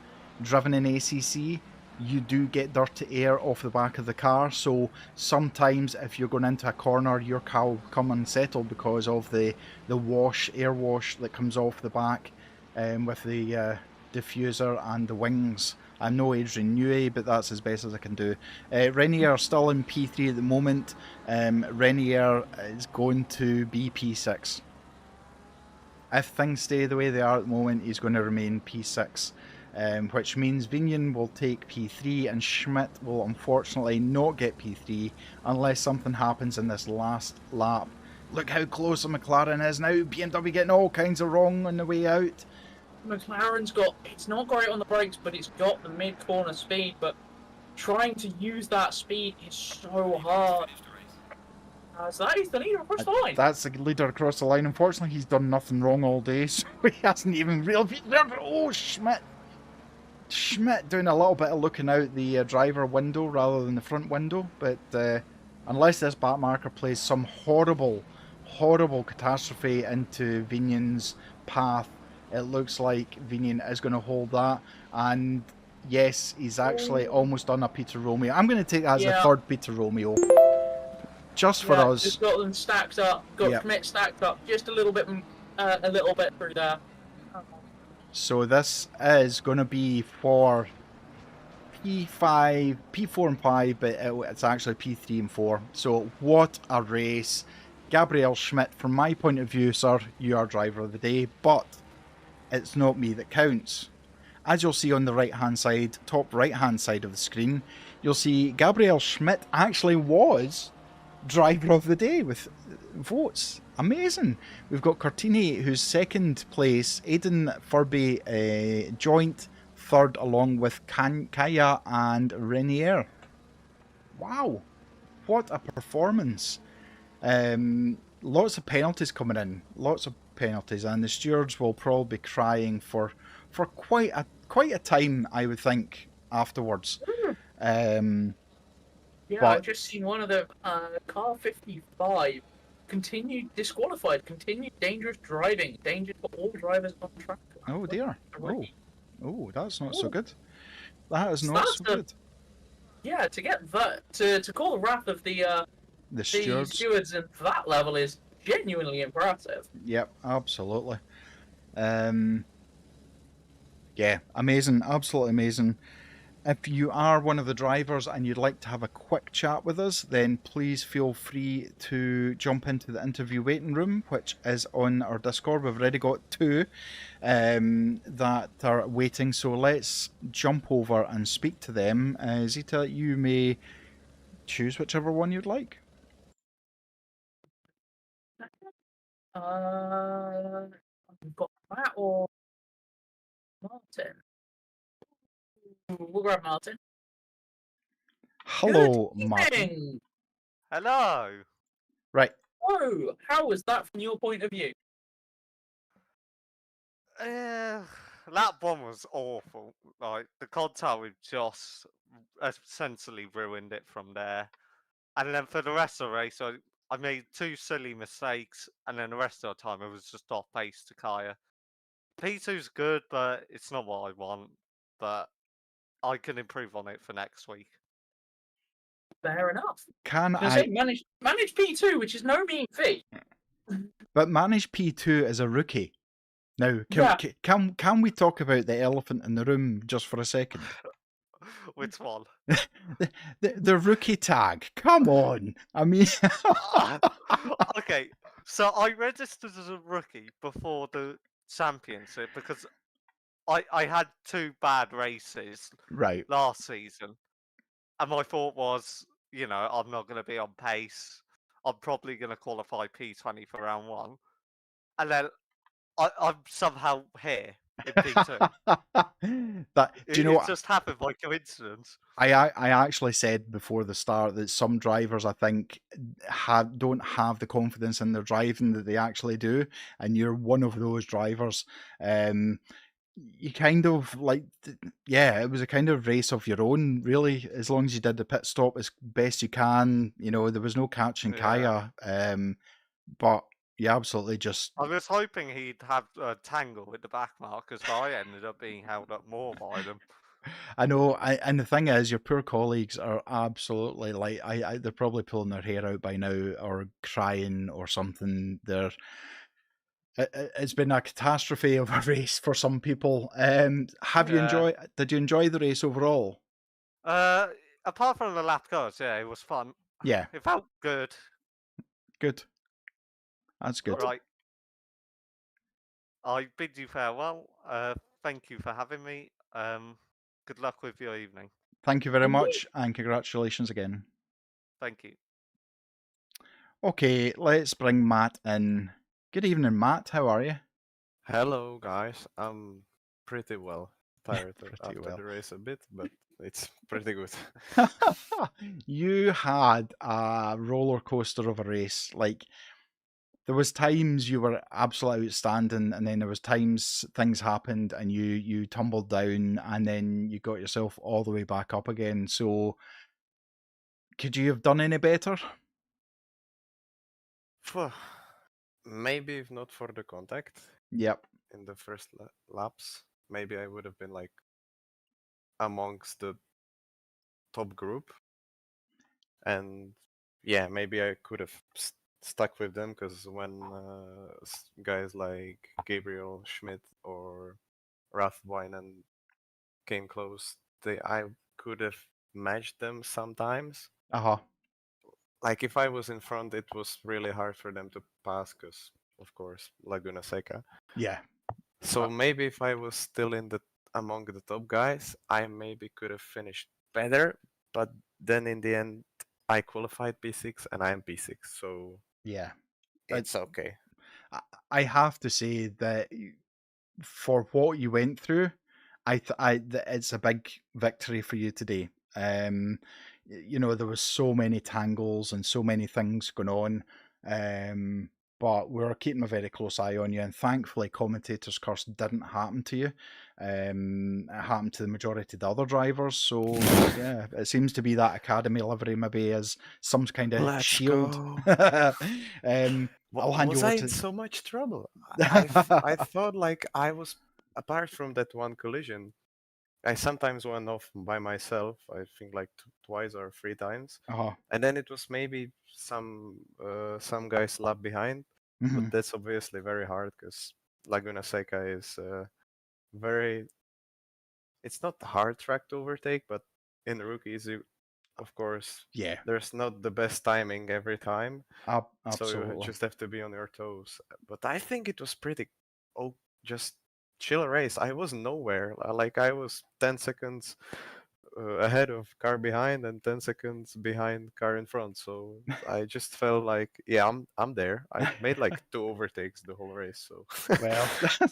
driven in ACC, you do get dirty air off the back of the car, so sometimes if you're going into a corner, your car will come unsettled because of the air wash that comes off the back with the diffuser and the wings. I'm no Adrian Newey, but that's as best as I can do. Renier still in P3 at the moment. Renier is going to be P6. If things stay the way they are at the moment, he's going to remain P6. Which means Vignon will take P3 and Schmidt will unfortunately not get P3 unless something happens in this last lap. Look how close the McLaren is now. BMW getting all kinds of wrong on the way out. McLaren's got, it's not great on the brakes, but it's got the mid-corner speed, but trying to use that speed is so hard. So that is the leader across the line. That's the leader across the line. Unfortunately, he's done nothing wrong all day, so he hasn't even realised. Oh, Schmidt doing a little bit of looking out the driver window rather than the front window, but unless this back marker plays some horrible horrible catastrophe into Vinian's path. It looks like Vinian is going to hold that, and yes, he's actually Ooh. almost done a Peter Romeo. I'm going to take that as the Yeah, third Peter Romeo, just for yeah, us. just got them stacked up, got Yep. commit stacked up, just a little bit through there. So this is going to be for P5, P4 and 5, but it's actually P3 and 4. So what a race. Gabriel Schmidt, from my point of view, sir, you are driver of the day, but it's not me that counts. As you'll see on the right-hand side, top right-hand side of the screen, you'll see Gabriel Schmidt actually was driver of the day with votes. Amazing. We've got Cortini, who's second place, Aidan Furby joint third, along with Kaya and Renier. Wow, what a performance. Lots of penalties coming in, lots of penalties, and the stewards will probably be crying for quite a time, I would think, afterwards. Yeah, I've But just seen one of them, car 55, continued disqualified, continued dangerous driving, danger for all drivers on track. oh dear, oh, that's not so Ooh. good. That is So not so good. yeah, to get that, to call the wrath of the stewards. stewards at that level is genuinely impressive. Yep, absolutely. Yeah, amazing, absolutely amazing. If you are one of the drivers and you'd like to have a quick chat with us, then please feel free to jump into the interview waiting room, which is on our Discord. We've already got two that are waiting, so let's jump over and speak to them. Zita, you may choose whichever one you'd like. We've got Matt or Martin. We'll grab Martin. Good Hello, Martin. evening. Hello. Right. Oh, how was that from your point of view? That one was awful. Like the contact with Joss essentially ruined it from there. And then for the rest of the race, I made two silly mistakes, and then the rest of the time it was just off pace to Kaya. P2's good, but it's not what I want. But I can improve on it for next week. Fair enough. Can I say manage P2, which is no mean feat. But manage P2 as a rookie. Now, can we talk about the elephant in the room just for a second? Which one? the rookie tag. Come on. I mean, okay. So I registered as a rookie before the championship because I had two bad races right. last season, and my thought was, I'm not going to be on pace. I'm probably going to qualify P20 for round one, and then I'm somehow here in P2. Do you know It what? just happened by coincidence. I actually said before the start that some drivers, I think, don't have the confidence in their driving that they actually do, and you're one of those drivers. You kind of it was a kind of race of your own, really. As long as you did the pit stop as best you can, there was no catching Kaya. But you absolutely just. I was hoping he'd have a tangle with the back markers, but I ended up being held up more by them. I know, and the thing is, your poor colleagues are absolutely they're probably pulling their hair out by now, or crying, or something. It's been a catastrophe of a race for some people. Did you enjoy the race overall? Apart from the lap cars, yeah, it was fun. Yeah, it felt good. Good. That's good. Right. I bid you farewell. Thank you for having me. Good luck with your evening. Thank you very much, and congratulations again. Thank you. Okay, let's bring Matt in. Good evening, Matt. How are you? Hello, guys. I'm pretty well. Tired after well. the race a bit, but it's pretty good. You had a roller coaster of a race. Like, there was times you were absolutely outstanding, and then there was times things happened and you tumbled down, and then you got yourself all the way back up again. So, could you have done any better? maybe if not for the contact Yep. in the first laps, maybe I would have been like amongst the top group, and yeah, maybe I could have stuck with them because when guys like Gabriel Schmidt or Rathwinen came close, I could have matched them sometimes. Uh-huh. Like if I was in front, it was really hard for them to pass because, of course, Laguna Seca. Yeah. So maybe if I was still among the top guys, I maybe could have finished better. But then in the end, I qualified P6 and I am P6, so Yeah. it's okay. I have to say that for what you went through, it's a big victory for you today. You know, there was so many tangles and so many things going on, but we were keeping a very close eye on you, and thankfully, commentator's curse didn't happen to you. It happened to the majority of the other drivers, so yeah, it seems to be that academy livery maybe as some kind of Let's shield. go. I'll hand you Was over I to. in so much trouble? I thought like I was, apart from that one collision, I sometimes went off by myself. I think like twice or three times, Uh-huh. and then it was maybe some guys lap behind, but Mhm. that's obviously very hard because Laguna Seca is very. It's not a hard track to overtake, but in rookies, of course, Yeah, there's not the best timing every time. So you absolutely. just have to be on your toes. But I think it was pretty just chill race. I was nowhere. Like I was 10 seconds ahead of car behind and 10 seconds behind car in front. So I just felt like, yeah, I'm there. I made like 2 overtakes the whole race. So Well,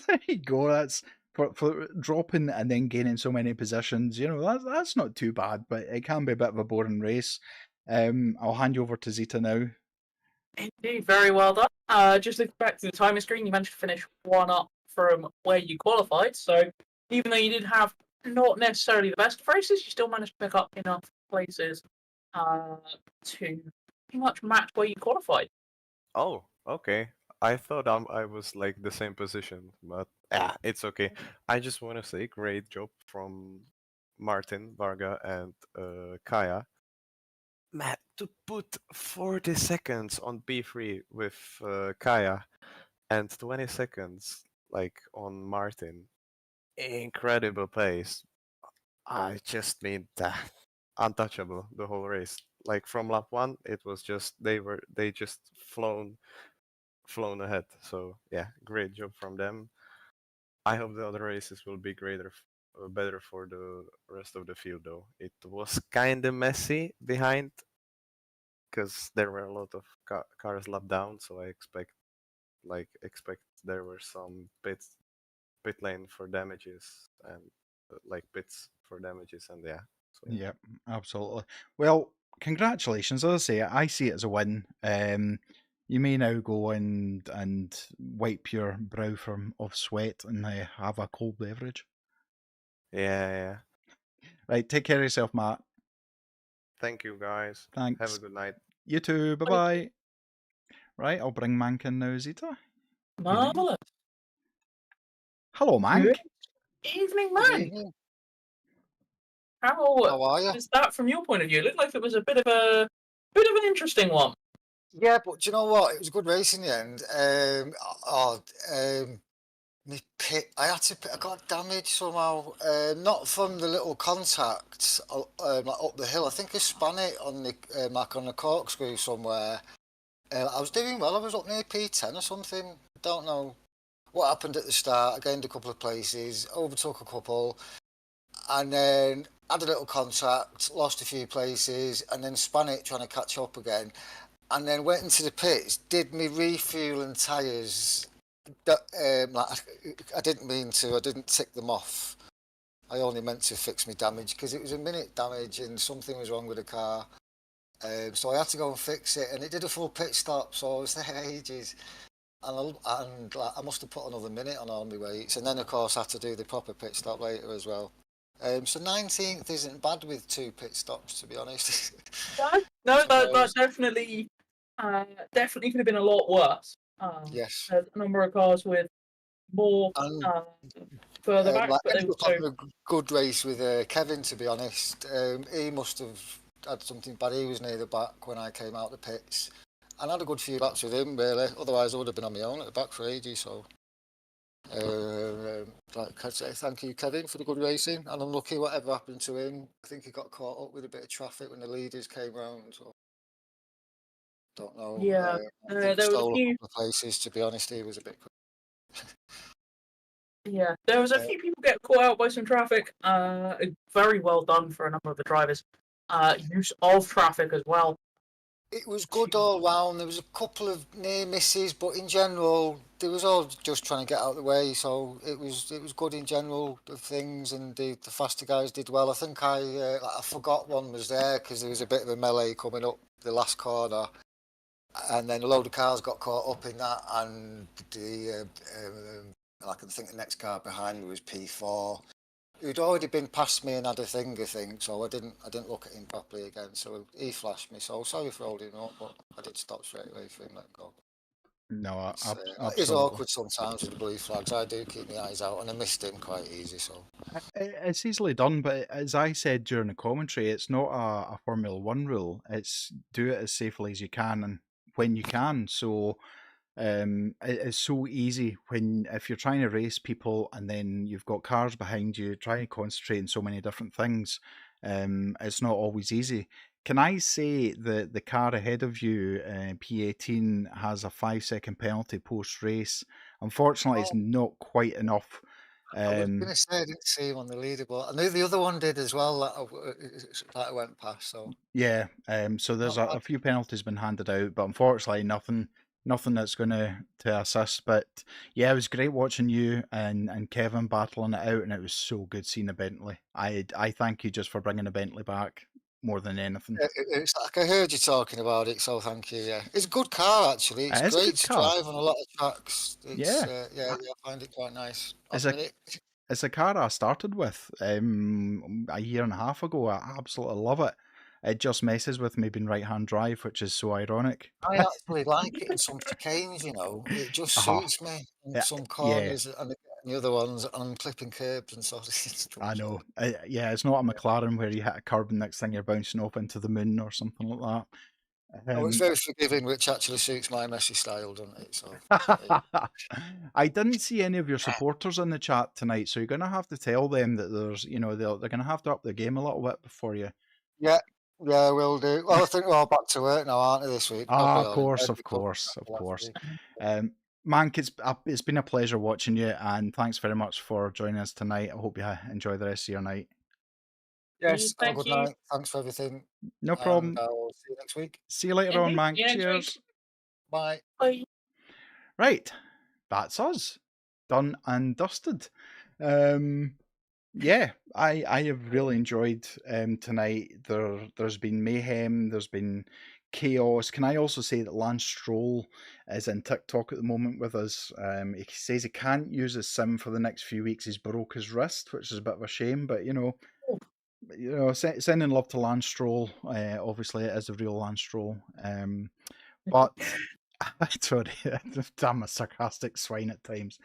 there you go. That's for dropping and then gaining so many positions. You know, that's not too bad, but it can be a bit of a boring race. I'll hand you over to Zeta now. Indeed, very well done. Just looking back to the timing screen, you managed to finish one up from where you qualified. So even though you did have not necessarily the best of races, you still managed to pick up enough places to pretty much match where you qualified. oh, okay. I thought I was like the same position, but yeah, it's okay. I just want to say great job from Martin, Varga, and Kaya. Man, to put 40 seconds on P3 with Kaya and 20 seconds like on Martin, incredible pace. I just mean that untouchable the whole race. Like from lap 1, it was just they just flown ahead. So yeah, great job from them. I hope the other races will be better for the rest of the field though. It was kind of messy behind because there were a lot of cars lap down, so I expect there were some pit lane for damages and like pits for damages and yeah. So Yep, absolutely. Well, congratulations. As I say, I see it as a win. You may now go and wipe your brow from of sweat and have a cold beverage. yeah. Right, take care of yourself, Matt. Thank you guys. Have a Thanks. good night. You too. Bye bye. Right, I'll bring Mank in now, Zeta. You ready? Marvelous. Hello, Good Mank. evening, Good man. evening. How How are you? is that from your point of view? It looked like it was a bit of an interesting one. Yeah, but do you know what? It was a good race in the end. My pit, I got damaged somehow. Not from the little contact like up the hill. I think I span it on the like on the corkscrew somewhere. I was doing well. I was up near P10 or something. Don't know what happened at the start. I gained a couple of places, overtook a couple, and then had a little contact, lost a few places, and then span it trying to catch up again. And then went into the pits, did me refuel and tyres. I didn't mean to, I didn't tick them off. I only meant to fix my damage because it was a minute damage and something was wrong with the car. So I had to go and fix it, and it did a full pit stop, so I was there ages. And I must have put another minute on all my weights, and then of course I had to do the proper pit stop later as well. So 19th isn't bad with 2 pit stops, to be honest. No, that definitely could have been a lot worse. Yes. There's a number of cars with more And further back, I but they ended up also having a good race with Kevin, to be honest. He must have had something bad. He was near the back when I came out the pits. And I had a good few laps with him, really. Otherwise, I would have been on my own at the back for ages. So, like I say, thank you, Kevin, for the good racing. And I'm lucky whatever happened to him. I think he got caught up with a bit of traffic when the leaders came round. So, don't know. yeah, I think he there was a stole a few. couple of places, to be honest. He was a bit quick. Yeah, there was a few people get caught out by some traffic. Very well done for a number of the drivers. Use of traffic as well. It was good all round. There was a couple of near misses, but in general, they was all just trying to get out of the way. So it was good in general of things, and the faster guys did well. I think I forgot one was there because there was a bit of a melee coming up the last corner, and then a load of cars got caught up in that, and I can think the next car behind me was P4. He'd already been past me and had a thing, I think, so I didn't look at him properly again. So he flashed me. So sorry for holding him up, but I did stop straight away for him, let go. No, It's, it's absolutely. awkward sometimes with the blue flags. I do keep my eyes out, and I missed him quite easy. So It's easily done, but as I said during the commentary, it's not a Formula One rule. It's do it as safely as you can and when you can. So it's so easy when if you're trying to race people and then you've got cars behind you, trying to concentrate on so many different things. It's not always easy. Can I say that the car ahead of you, P18, has a 5-second penalty post race? Unfortunately, it's not quite enough. I was going to say I didn't see him on the leaderboard. I knew the other one did as well. That I went past. So Yeah, so there's a few penalties been handed out, but unfortunately nothing that's going to assist. But yeah, it was great watching you and Kevin battling it out, and it was so good seeing the Bentley. I thank you just for bringing the Bentley back more than anything. it's like I heard you talking about it, so thank you. Yeah, it's a good car actually. It's It is a great good to car. drive on a lot of tracks. It's Yeah. yeah, I find it quite nice. It's I a mean, it's a car I started with a year and a half ago. I absolutely love it. It just messes with me being right-hand drive, which is so ironic. I actually like it in some chicanes, you know. It just Uh-huh. suits me in Yeah, some yeah, corners and the other ones. I'm clipping curbs and sort of I stuff. know. Yeah, it's not a McLaren where you hit a curb and next thing you're bouncing off into the moon or something like that. Oh, it's very forgiving, which actually suits my messy style, doesn't it? So I didn't see any of your supporters in the chat tonight, so you're going to have to tell them that there's, they're going to have to up the game a little bit before you. yeah, we'll do. Well, I think we're all back to work now, aren't we, this week? Probably Of all in course, bed of recovering course, of after last course. week. Mank, it's been a pleasure watching you, and thanks very much for joining us tonight. I hope you enjoy the rest of your night. Yes, have a Thank good you. night. Thanks for everything, No and problem. I'll see you next week. See you later on, Indeed. Mank. See you next week. Cheers. Bye. Bye. Right, that's us. Done and dusted. Yeah, I have really enjoyed tonight. There's been mayhem, there's been chaos. Can I also say that Lance Stroll is in TikTok at the moment with us? He says he can't use his sim for the next few weeks. He's broke his wrist, which is a bit of a shame. But sending love to Lance Stroll. Obviously, it is a real Lance Stroll. But sorry, I'm a sarcastic swine at times.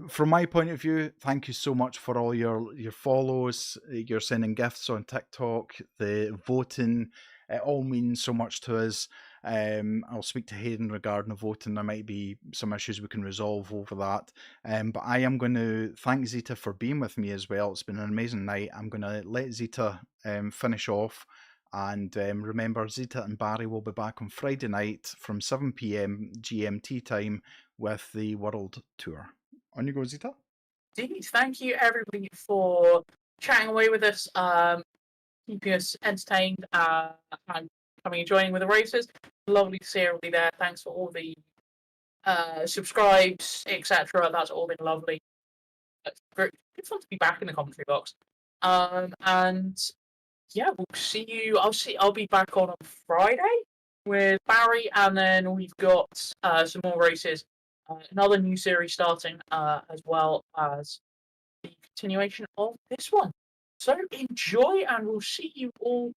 From my point of view, thank you so much for all your follows. You're sending gifts on TikTok, the voting. It all means so much to us. I'll speak to Hayden regarding the voting. There might be some issues we can resolve over that. But I am going to thank Zita for being with me as well. It's been an amazing night. I'm going to let Zita finish off. And remember, Zita and Barry will be back on Friday night from 7 p.m. GMT time with the World Tour. On you go, Zita. Indeed. Thank you, everybody, for chatting away with us, keeping us entertained, and coming and joining with the races. Lovely to see everybody there. Thanks for all the subscribes, etc. That's all been lovely. It's good fun to be back in the commentary box. And yeah, we'll see you. I'll be back on Friday with Barry, and then we've got some more races. Another new series starting, as well as the continuation of this one. So enjoy, and we'll see you all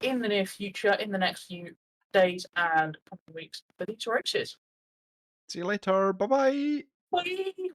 in the near future, in the next few days and coming weeks for these races. See you later. Bye bye. Bye.